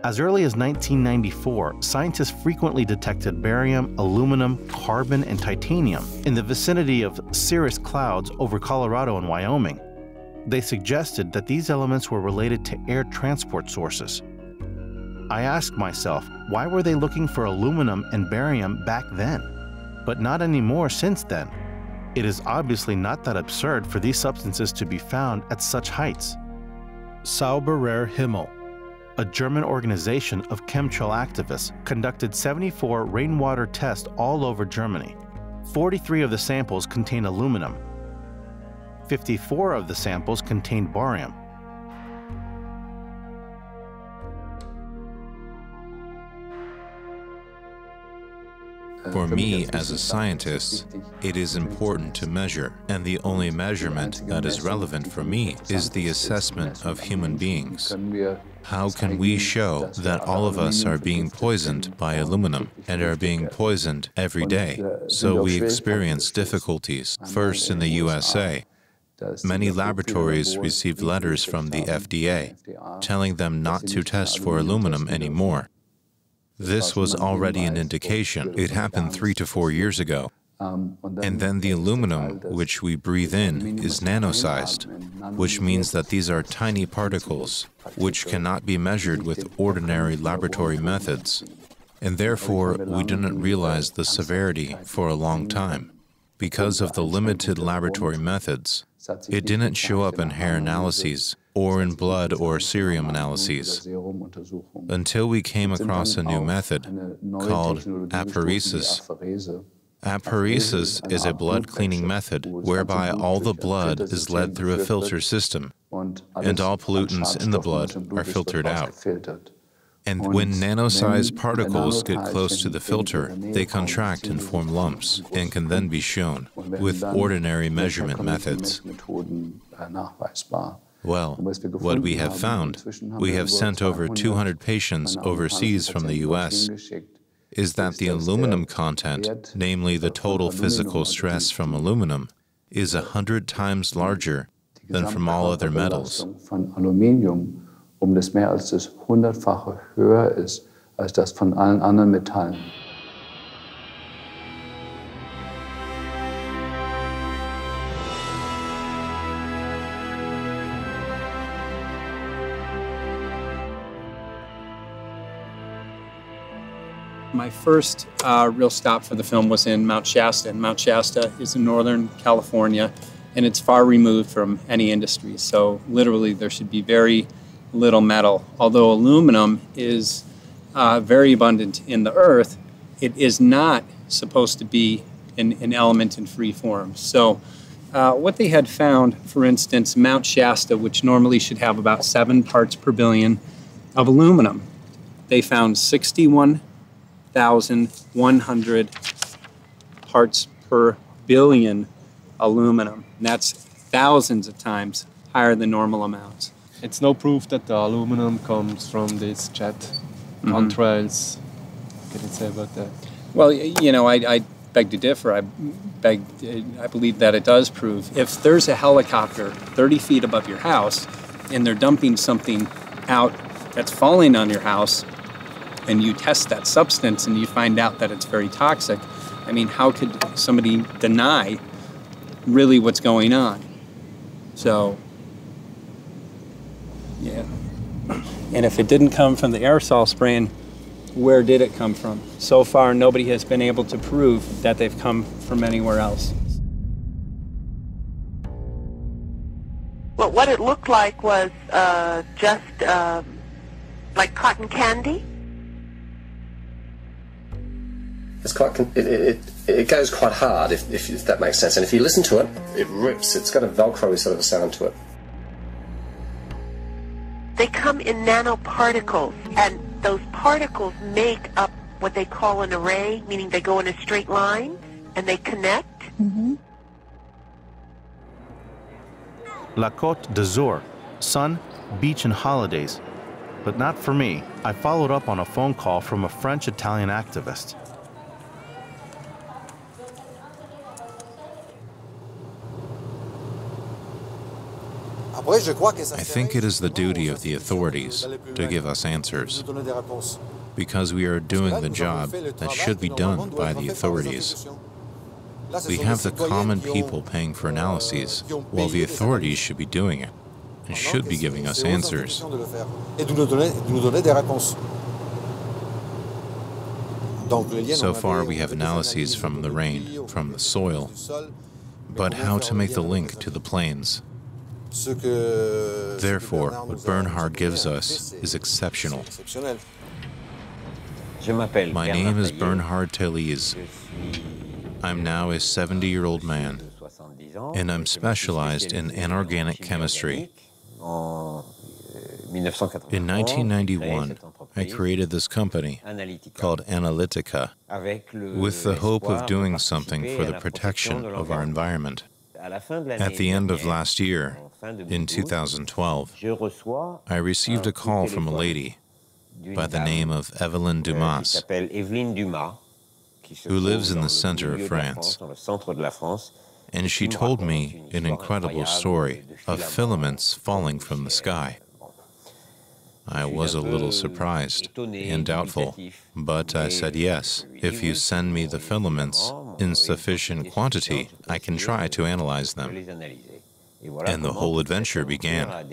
As early as 1994, scientists frequently detected barium, aluminum, carbon, and titanium in the vicinity of cirrus clouds over Colorado and Wyoming. They suggested that these elements were related to air transport sources. I asked myself, why were they looking for aluminum and barium back then, but not anymore since then? It is obviously not that absurd for these substances to be found at such heights. Saubererhimmel. a German organization of chemtrail activists conducted 74 rainwater tests all over Germany. 43 of the samples contained aluminum. 54 of the samples contained barium. For me, as a scientist, it is important to measure, and the only measurement that is relevant for me is the assessment of human beings. How can we show that all of us are being poisoned by aluminum and are being poisoned every day? So we experience difficulties, first in the USA. Many laboratories received letters from the FDA telling them not to test for aluminum anymore. This was already an indication. It happened 3 to 4 years ago. And then the aluminum, which we breathe in, is nano-sized, which means that these are tiny particles, which cannot be measured with ordinary laboratory methods. And therefore, we didn't realize the severity for a long time. Because of the limited laboratory methods, it didn't show up in hair analyses or in blood or serum analyses until we came across a new method called apheresis. Apheresis is a blood cleaning method whereby all the blood is led through a filter system and all pollutants in the blood are filtered out. And when nano-sized particles get close to the filter, they contract and form lumps and can then be shown with ordinary measurement methods. Well, what we have found, we have sent over 200 patients overseas from the US, is that the aluminum content, namely the total physical stress from aluminum, is 100 times larger than from all other metals. Das mehr als das 100-fache höher ist als das von allen anderen Metallen. My first real stop for the film was in Mount Shasta, and Mount Shasta is in Northern California, and it's far removed from any industry, so literally there should be very little metal. Although aluminum is very abundant in the earth, it is not supposed to be an element in free form. So what they had found, for instance, Mount Shasta, which normally should have about 7 parts per billion of aluminum, they found 61,100 parts per billion aluminum. And that's thousands of times higher than normal amounts. It's no proof that the aluminum comes from this jet. Contrails. What can you say about that? Well, you know, I beg to differ. I believe that it does prove. If there's a helicopter 30 feet above your house and they're dumping something out that's falling on your house and you test that substance and you find out that it's very toxic, I mean, how could somebody deny really what's going on? So, yeah. And if it didn't come from the aerosol spraying, where did it come from? So far, nobody has been able to prove that they've come from anywhere else. Well, what it looked like was just like cotton candy. It's quite, it goes quite hard, if that makes sense. And if you listen to it, it rips. It's got a Velcro sort of a sound to it. They come in nanoparticles, and those particles make up what they call an array, meaning they go in a straight line, and they connect. La Côte d'Azur, sun, beach, and holidays. But not for me. I followed up on a phone call from a French-Italian activist. I think it is the duty of the authorities to give us answers, because we are doing the job that should be done by the authorities. We have the common people paying for analyses, while the authorities should be doing it, and should be giving us answers. So far we have analyses from the rain, from the soil, but how to make the link to the planes? Therefore, what Bernhard gives us is exceptional. My name is Bernhard Tellies. I'm now a 70-year-old man, and I'm specialized in inorganic chemistry. In 1991, I created this company called Analytica with the hope of doing something for the protection of our environment. At the end of last year, in 2012, I received a call from a lady by the name of Evelyn Dumas, who lives in the center of France. And she told me an incredible story of filaments falling from the sky. I was a little surprised and doubtful, but I said yes. If you send me the filaments in sufficient quantity, I can try to analyze them. And the whole adventure began.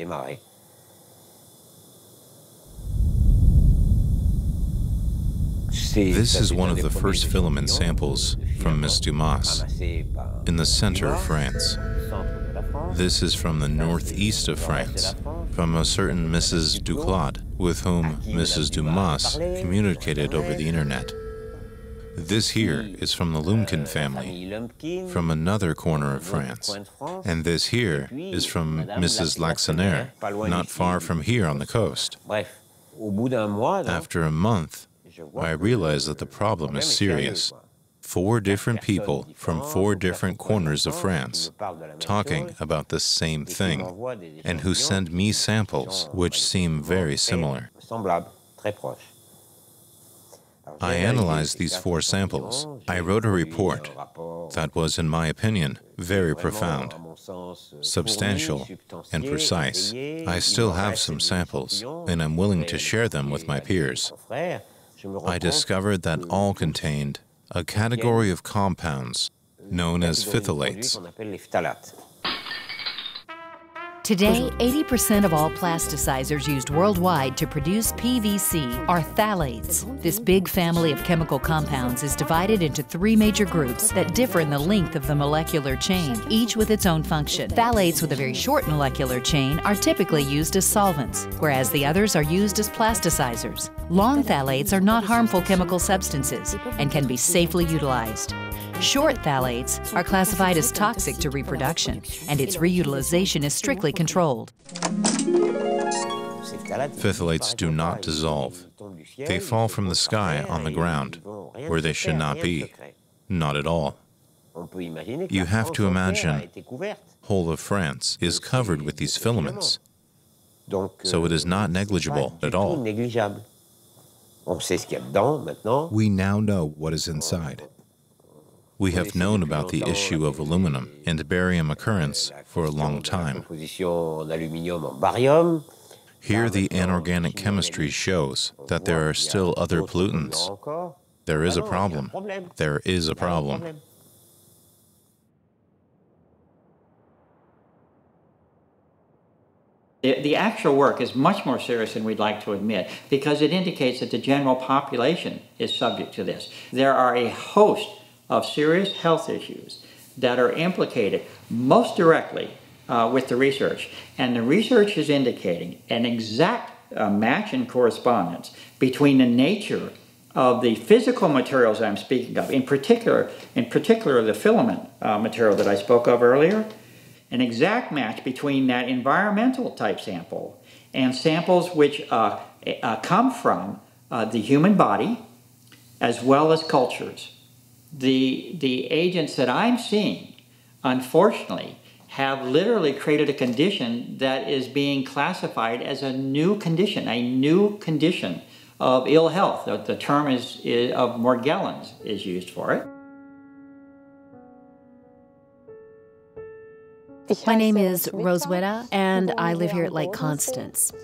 This is one of the first filament samples from Miss Dumas in the center of France. This is from the northeast of France, from a certain Mrs. Duclaude, with whom Mrs. Dumas communicated over the internet. This here is from the Lumpkin family, from another corner of France. And this here is from Mrs. Laxonaire, not far from here on the coast. After a month, I realized that the problem is serious. 4 different people from 4 different corners of France talking about the same thing, and who send me samples which seem very similar. I analyzed these 4 samples. I wrote a report that was, in my opinion, very profound, substantial, and precise. I still have some samples, and I'm willing to share them with my peers. I discovered that all contained a category of compounds known as phthalates. Today, 80% of all plasticizers used worldwide to produce PVC are phthalates. This big family of chemical compounds is divided into 3 major groups that differ in the length of the molecular chain, each with its own function. Phthalates with a very short molecular chain are typically used as solvents, whereas the others are used as plasticizers. Long phthalates are not harmful chemical substances and can be safely utilized. Short phthalates are classified as toxic to reproduction, and its reutilization is strictly controlled. Phthalates do not dissolve. They fall from the sky on the ground, where they should not be. Not at all. You have to imagine whole of France is covered with these filaments, so it is not negligible at all. We now know what is inside. We have known about the issue of aluminum and barium occurrence for a long time. Here the inorganic chemistry shows that there are still other pollutants. There is a problem. There is a problem. The actual work is much more serious than we'd like to admit, because it indicates that the general population is subject to this. There are a host of serious health issues that are implicated most directly with the research. And the research is indicating an exact match and correspondence between the nature of the physical materials I'm speaking of, in particular the filament material that I spoke of earlier, an exact match between that environmental type sample and samples which come from the human body as well as cultures. The agents that I'm seeing, unfortunately, have literally created a condition that is being classified as a new condition of ill health. The term of Morgellons is used for it. My name is Roswitha, and I live here at Lake Constance.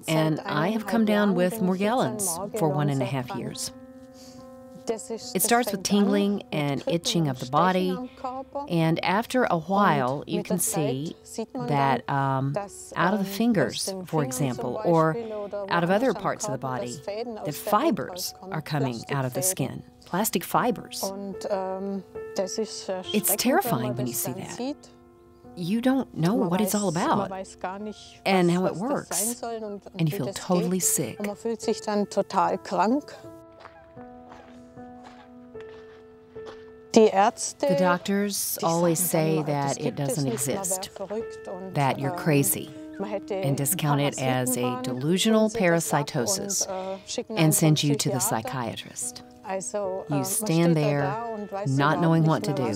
And I have come down with Morgellons for 1.5 years. It starts with tingling and itching of the body, and after a while you can see that out of the fingers, for example, or out of other parts of the body, the fibers are coming out of the skin, plastic fibers. It's terrifying when you see that. you don't know what it's all about and how it works, and you feel totally sick. The doctors always say that it doesn't exist, that you're crazy, and discount it as a delusional parasitosis and send you to the psychiatrist. You stand there not knowing what to do.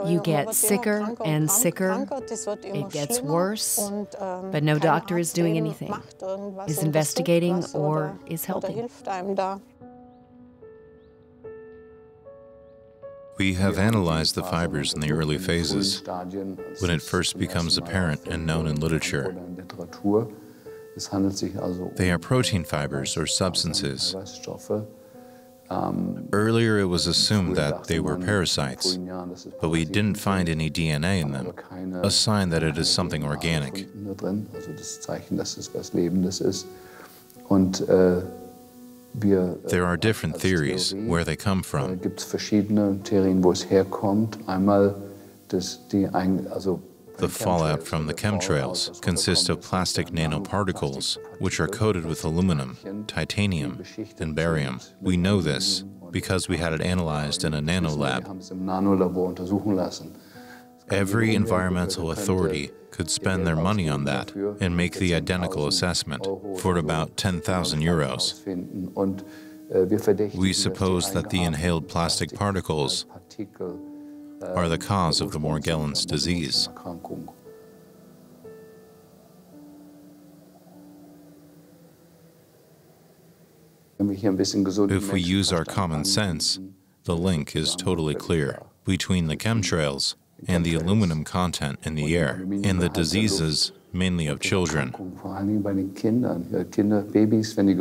You get sicker and sicker. It gets worse, but no doctor is doing anything, is investigating, or is helping. We have analyzed the fibers in the early phases, when it first becomes apparent and known in literature. They are protein fibers or substances. Earlier it was assumed that they were parasites, but we didn't find any DNA in them, a sign that it is something organic. There are different theories where they come from. The fallout from the chemtrails consists of plastic nanoparticles, which are coated with aluminum, titanium, and barium. We know this because we had it analyzed in a nanolab. Every environmental authority could spend their money on that and make the identical assessment for about 10,000 euros. We suppose that the inhaled plastic particles are the cause of the Morgellons disease. If we use our common sense, the link is totally clear between the chemtrails and the aluminum content in the air, and the diseases, mainly of children.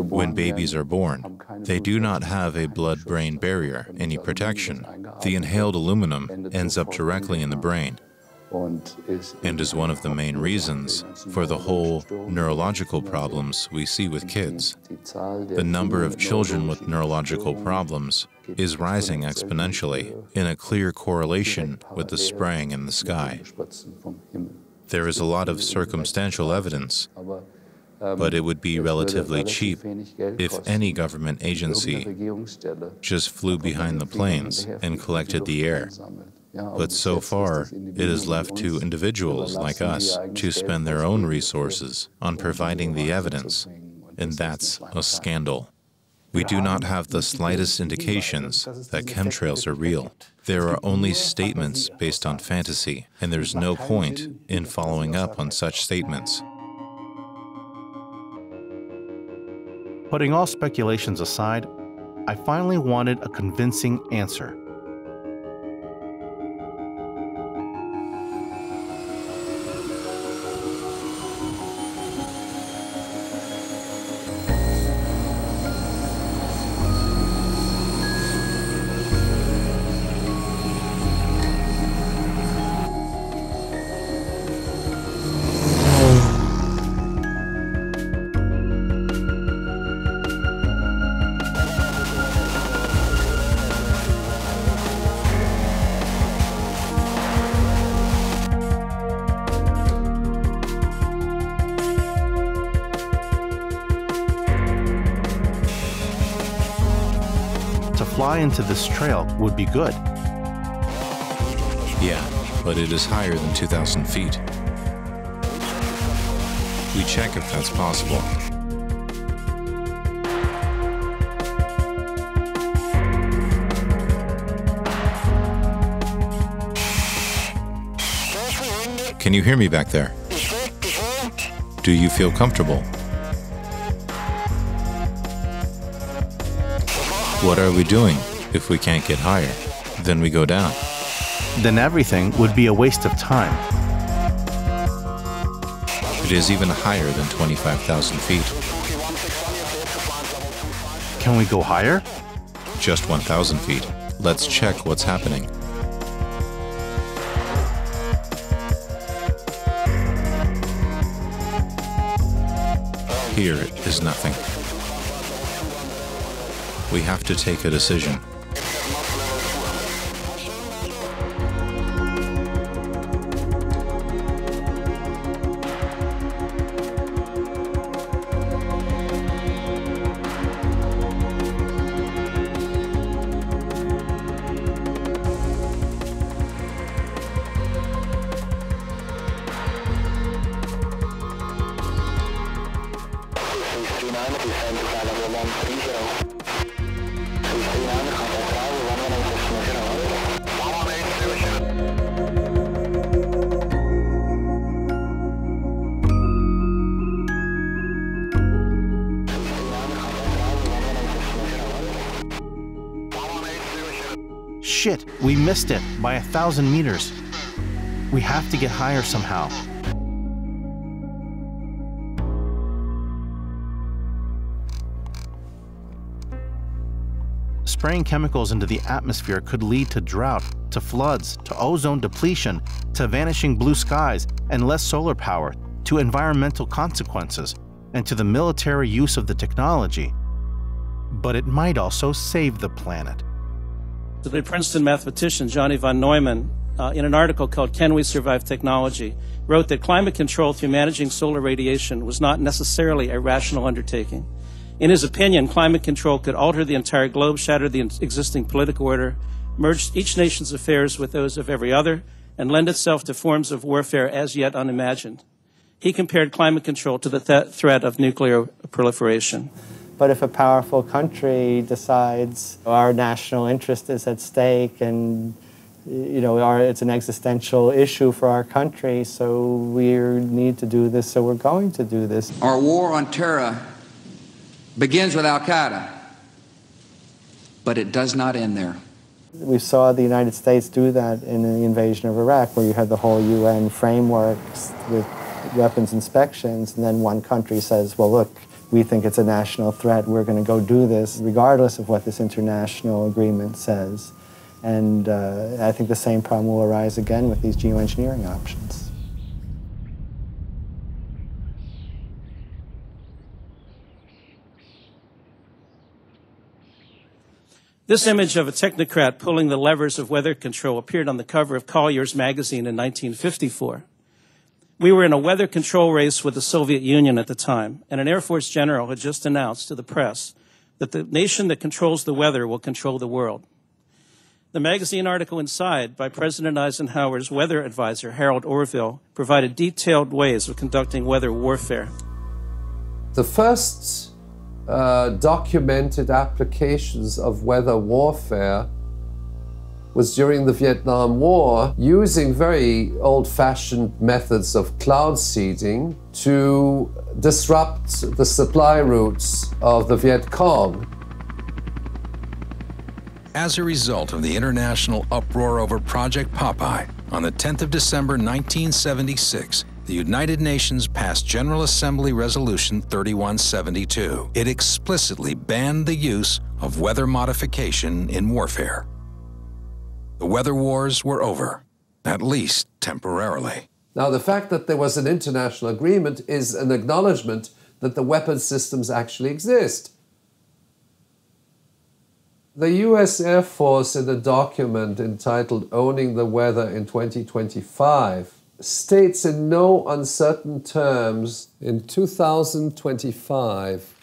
When babies are born, they do not have a blood-brain barrier, any protection. The inhaled aluminum ends up directly in the brain, and is one of the main reasons for the whole neurological problems we see with kids. The number of children with neurological problems is rising exponentially, in a clear correlation with the spraying in the sky. There is a lot of circumstantial evidence, but it would be relatively cheap if any government agency just flew behind the planes and collected the air. But so far, it is left to individuals like us to spend their own resources on providing the evidence, and that's a scandal. We do not have the slightest indications that chemtrails are real. There are only statements based on fantasy, and there's no point in following up on such statements. Putting all speculations aside, I finally wanted a convincing answer. Fly into this trail would be good. Yeah, but it is higher than 2,000 feet. We check if that's possible. Can you hear me back there? Do you feel comfortable? What are we doing if we can't get higher? Then we go down. Then everything would be a waste of time. It is even higher than 25,000 feet. Can we go higher? Just 1,000 feet. Let's check what's happening. Here is nothing. We have to take a decision. Shit, we missed it by 1,000 meters. We have to get higher somehow. Spraying chemicals into the atmosphere could lead to drought, to floods, to ozone depletion, to vanishing blue skies and less solar power, to environmental consequences, and to the military use of the technology. But it might also save the planet. The Princeton mathematician Johnny von Neumann, in an article called Can We Survive Technology, wrote that climate control through managing solar radiation was not necessarily a rational undertaking. In his opinion, climate control could alter the entire globe, shatter the existing political order, merge each nation's affairs with those of every other, and lend itself to forms of warfare as yet unimagined. He compared climate control to the threat of nuclear proliferation. But if a powerful country decides our national interest is at stake and it's an existential issue for our country, so we need to do this, so we're going to do this. Our war on terror begins with Al-Qaeda, but it does not end there. We saw the United States do that in the invasion of Iraq, where you had the whole UN frameworks with weapons inspections, and then one country says, well, look, we think it's a national threat, we're going to go do this, regardless of what this international agreement says. And I think the same problem will arise again with these geoengineering options. This image of a technocrat pulling the levers of weather control appeared on the cover of Collier's magazine in 1954. We were in a weather control race with the Soviet Union at the time, and an Air Force general had just announced to the press that the nation that controls the weather will control the world. The magazine article inside by President Eisenhower's weather advisor, Harold Orville, provided detailed ways of conducting weather warfare. The first documented applications of weather warfare was during the Vietnam War, using very old-fashioned methods of cloud seeding to disrupt the supply routes of the Viet Cong. As a result of the international uproar over Project Popeye, on the 10th of December 1976, the United Nations passed General Assembly Resolution 3172. It explicitly banned the use of weather modification in warfare. The weather wars were over, at least temporarily. Now, the fact that there was an international agreement is an acknowledgement that the weapon systems actually exist. The US Air Force, in a document entitled Owning the Weather in 2025, states in no uncertain terms, in 2025,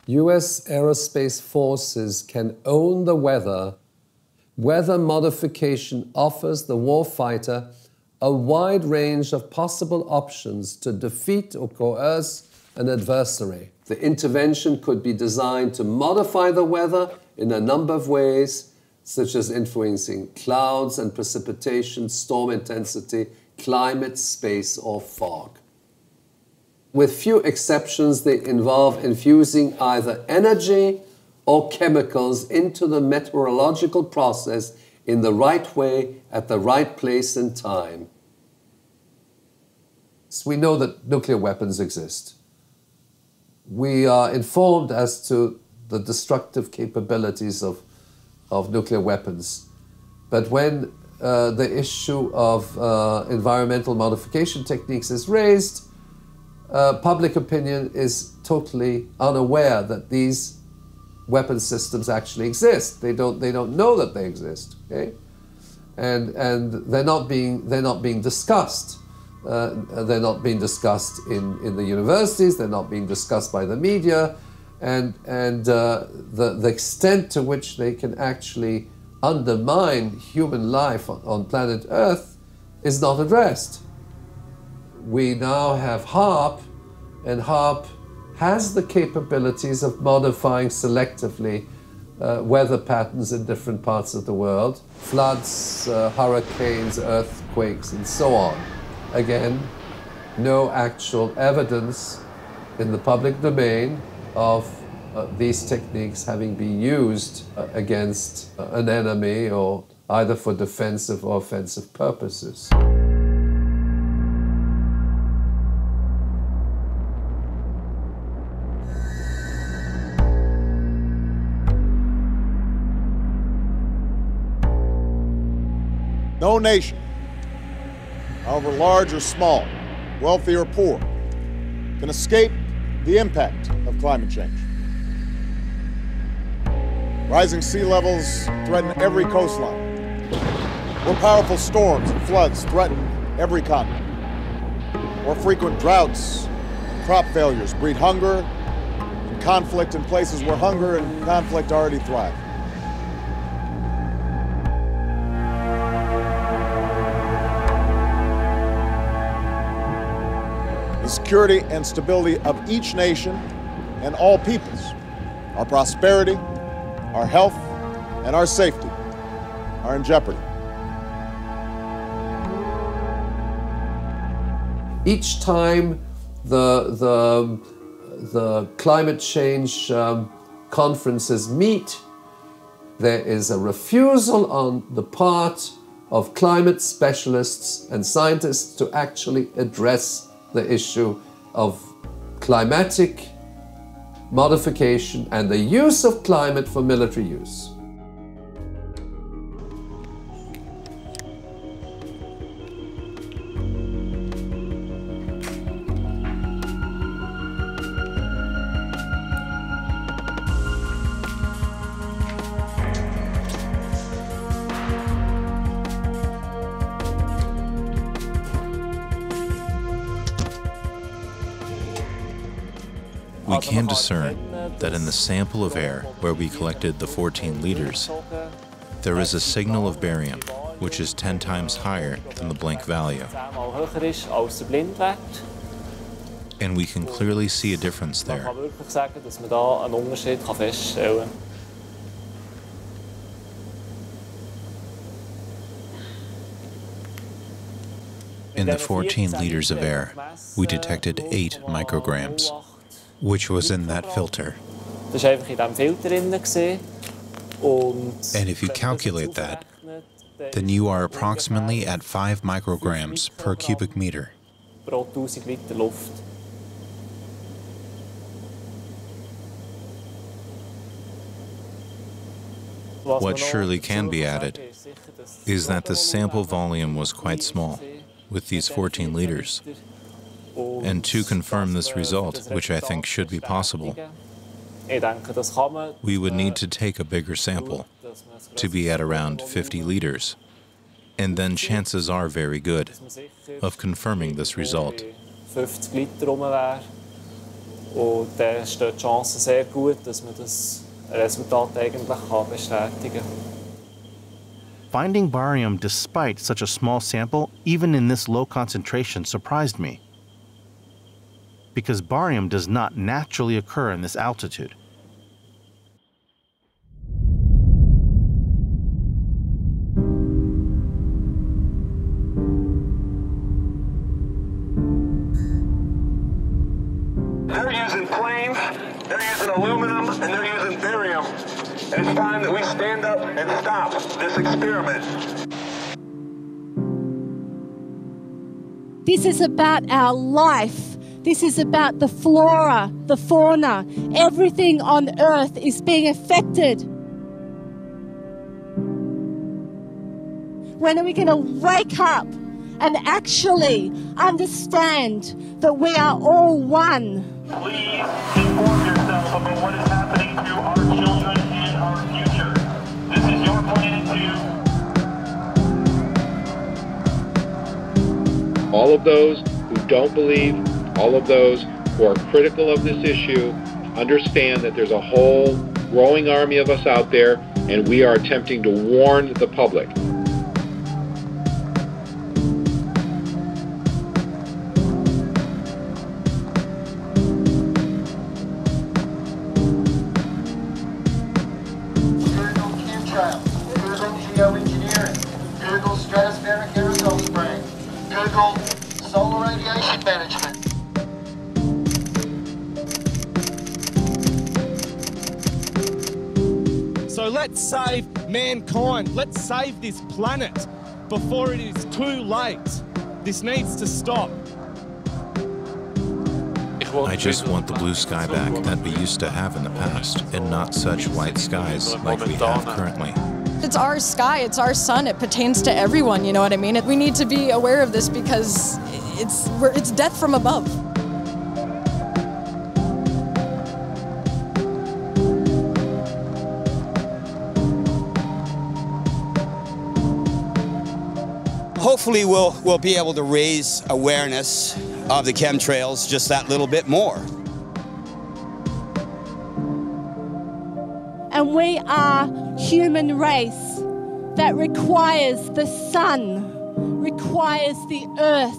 US aerospace forces can own the weather. Weather modification offers the warfighter a wide range of possible options to defeat or coerce an adversary. The intervention could be designed to modify the weather in a number of ways, such as influencing clouds and precipitation, storm intensity, climate, space, or fog. With few exceptions, they involve infusing either energy or chemicals into the meteorological process in the right way, at the right place and time. So we know that nuclear weapons exist. We are informed as to the destructive capabilities of nuclear weapons. But when the issue of environmental modification techniques is raised, public opinion is totally unaware that these weapon systems actually exist. They don't know that they exist. Okay, and they're not being discussed. They're not being discussed in the universities. They're not being discussed by the media, and the extent to which they can actually undermine human life on planet Earth is not addressed. We now have HAARP, and HAARP has the capabilities of modifying selectively weather patterns in different parts of the world, floods, hurricanes, earthquakes, and so on. Again, no actual evidence in the public domain of these techniques having been used against an enemy or either for defensive or offensive purposes. No nation, however large or small, wealthy or poor, can escape the impact of climate change. Rising sea levels threaten every coastline. More powerful storms and floods threaten every continent. More frequent droughts and crop failures breed hunger and conflict in places where hunger and conflict already thrive. The security and stability of each nation and all peoples, our prosperity, our health, and our safety are in jeopardy. Each time the climate change conferences meet, there is a refusal on the part of climate specialists and scientists to actually address the issue of climatic modification and the use of climate for military use. We can discern that in the sample of air where we collected the 14 liters, there is a signal of barium, which is 10 times higher than the blank value. And we can clearly see a difference there. In the 14 liters of air, we detected 8 micrograms, which was in that filter. And if you calculate that, then you are approximately at 5 micrograms per cubic meter. What surely can be added is that the sample volume was quite small, with these 14 liters. And to confirm this result, which I think should be possible, we would need to take a bigger sample, to be at around 50 liters, and then chances are very good of confirming this result. Finding barium despite such a small sample, even in this low concentration, surprised me. Because barium does not naturally occur in this altitude. They're using planes, they're using aluminum, and they're using barium. And it's time that we stand up and stop this experiment. This is about our life. This is about the flora, the fauna. Everything on Earth is being affected. When are we going to wake up and actually understand that we are all one? Please inform yourself about what is happening to our children and our future. This is your planet too. All of those who don't believe, all of those who are critical of this issue, understand that there's a whole growing army of us out there, and we are attempting to warn the public. critical solar radiation management. So let's save mankind. Let's save this planet before it is too late. This needs to stop. I just want the blue sky back that we used to have in the past, and not such white skies like we have currently. It's our sky, it's our sun, it pertains to everyone, you know what I mean? We need to be aware of this because it's death from above. Hopefully we'll be able to raise awareness of the chemtrails just that little bit more. And we are human race that requires the sun, requires the earth,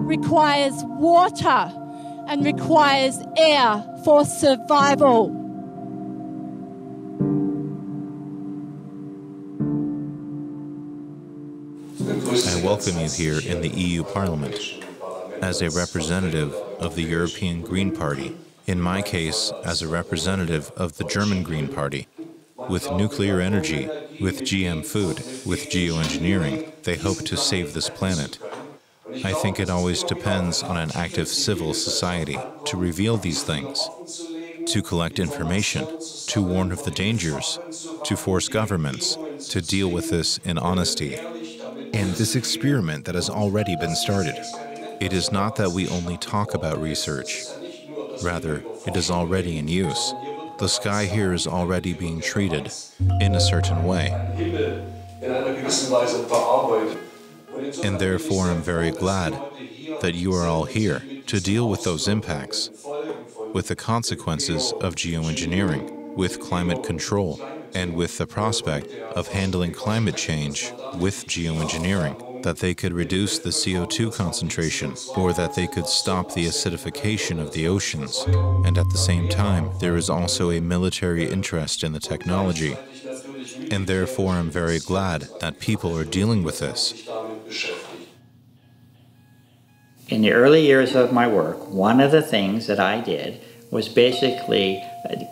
requires water, and requires air for survival. I welcome you here in the EU Parliament as a representative of the European Green Party, in my case as a representative of the German Green Party. With nuclear energy, with GM food, with geoengineering, they hope to save this planet. I think it always depends on an active civil society to reveal these things, to collect information, to warn of the dangers, to force governments to deal with this in honesty. And this experiment that has already been started, it is not that we only talk about research. Rather, it is already in use. The sky here is already being treated in a certain way. And therefore I'm very glad that you are all here to deal with those impacts, with the consequences of geoengineering, with climate control, and with the prospect of handling climate change with geoengineering, that they could reduce the CO2 concentration, or that they could stop the acidification of the oceans. And at the same time, there is also a military interest in the technology. And therefore I'm very glad that people are dealing with this. In the early years of my work, one of the things that I did was basically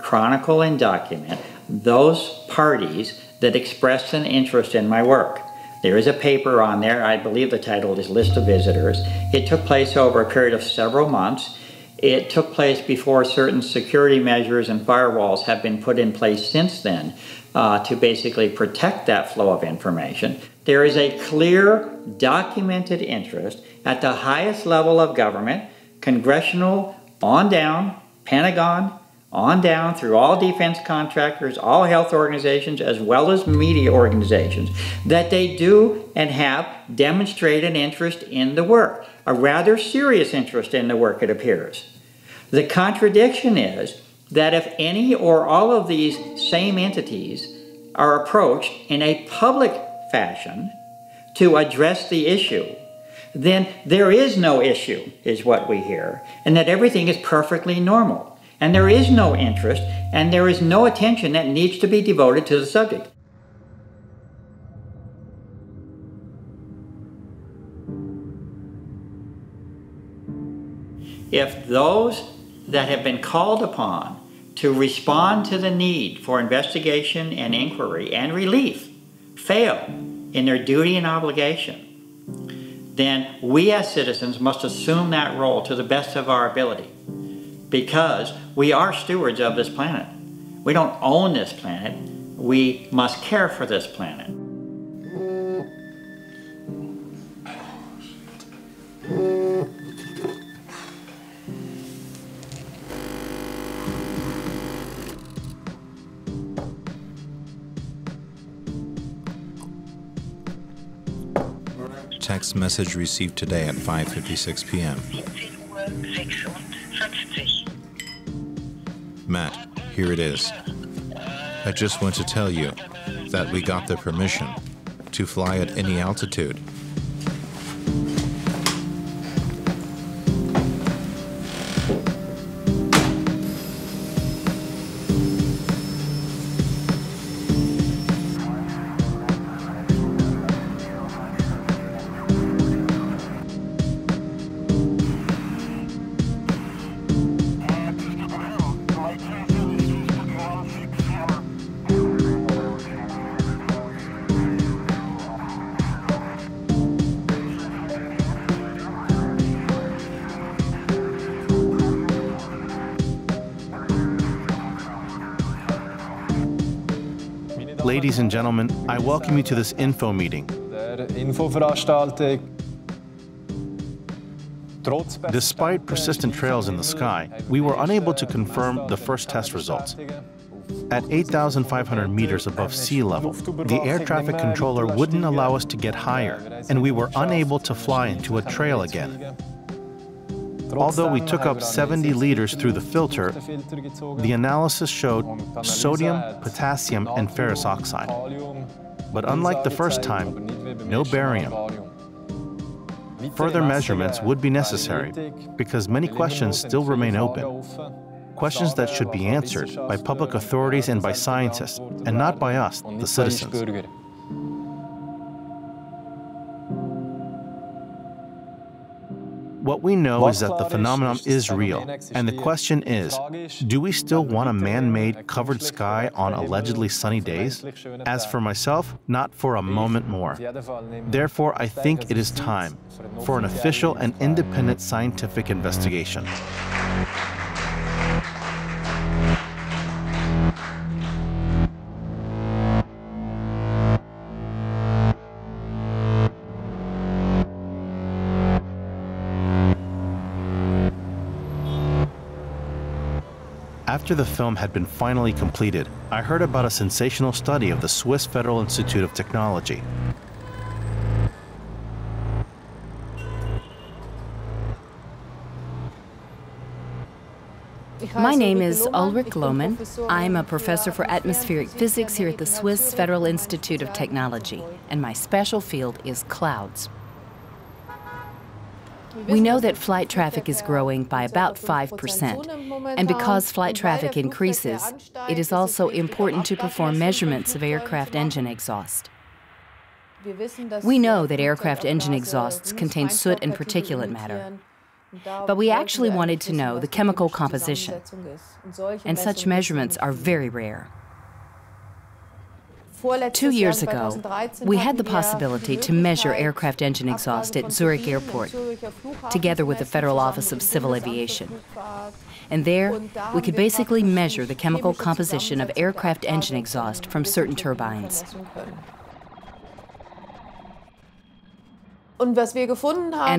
chronicle and document those parties that expressed an interest in my work. There is a paper on there, I believe the title is List of Visitors. It took place over a period of several months. It took place before certain security measures and firewalls have been put in place since then to basically protect that flow of information. There is a clear, documented interest at the highest level of government, congressional, on down, Pentagon, on down through all defense contractors, all health organizations, as well as media organizations, that they do and have demonstrated interest in the work, a rather serious interest in the work, it appears. The contradiction is that if any or all of these same entities are approached in a public fashion to address the issue, then there is no issue, is what we hear, and that everything is perfectly normal. And there is no interest, and there is no attention that needs to be devoted to the subject. If those that have been called upon to respond to the need for investigation and inquiry and relief fail in their duty and obligation, then we as citizens must assume that role to the best of our ability, because we are stewards of this planet. We don't own this planet. We must care for this planet. Text message received today at 5:56 p.m. Matt, here it is. I just want to tell you that we got the permission to fly at any altitude. Ladies and gentlemen, I welcome you to this info meeting. Despite persistent trails in the sky, we were unable to confirm the first test results. At 8,500 meters above sea level, the air traffic controller wouldn't allow us to get higher, and we were unable to fly into a trail again. Although we took up 70 liters through the filter, the analysis showed sodium, potassium, and ferrous oxide. But unlike the first time, no barium. Further measurements would be necessary because many questions still remain open. Questions that should be answered by public authorities and by scientists, and not by us, the citizens. What we know is that the phenomenon is real, and the question is, do we still want a man-made covered sky on allegedly sunny days? As for myself, not for a moment more. Therefore, I think it is time for an official and independent scientific investigation. After the film had been finally completed, I heard about a sensational study of the Swiss Federal Institute of Technology. My name is Ulrich Lohmann. I'm a professor for atmospheric physics here at the Swiss Federal Institute of Technology, and my special field is clouds. We know that flight traffic is growing by about 5%, and because flight traffic increases, it is also important to perform measurements of aircraft engine exhaust. We know that aircraft engine exhausts contain soot and particulate matter, but we actually wanted to know the chemical composition, and such measurements are very rare. 2 years ago, we had the possibility to measure aircraft engine exhaust at Zurich Airport, together with the Federal Office of Civil Aviation. And there, we could basically measure the chemical composition of aircraft engine exhaust from certain turbines. And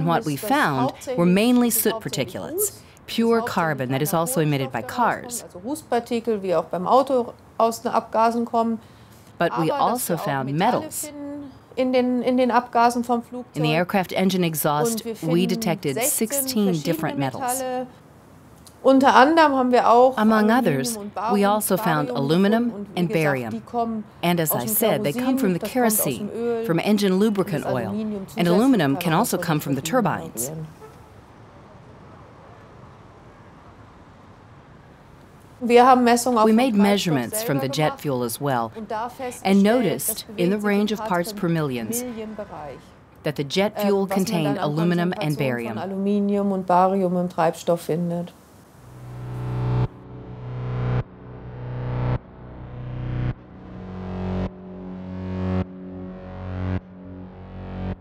what we found were mainly soot particulates, pure carbon that is also emitted by cars. But we also found metals. In the aircraft engine exhaust, we detected 16 different metals. Among others, we also found aluminum and barium. And as I said, they come from the kerosene, from engine lubricant oil, and aluminum can also come from the turbines. We made measurements from the jet fuel as well, and noticed, in the range of parts per millions, that the jet fuel contained aluminum and barium.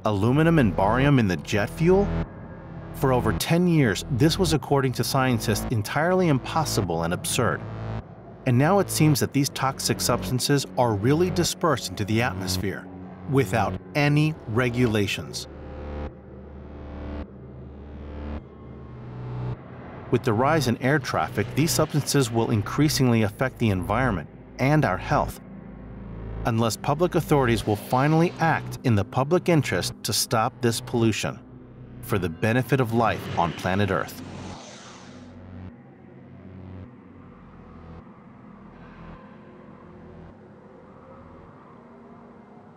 Aluminum and barium in the jet fuel? For over 10 years, this was, according to scientists, entirely impossible and absurd. And now it seems that these toxic substances are really dispersed into the atmosphere, without any regulations. With the rise in air traffic, these substances will increasingly affect the environment and our health, unless public authorities will finally act in the public interest to stop this pollution, for the benefit of life on planet Earth.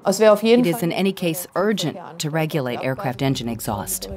It is in any case urgent to regulate aircraft engine exhaust.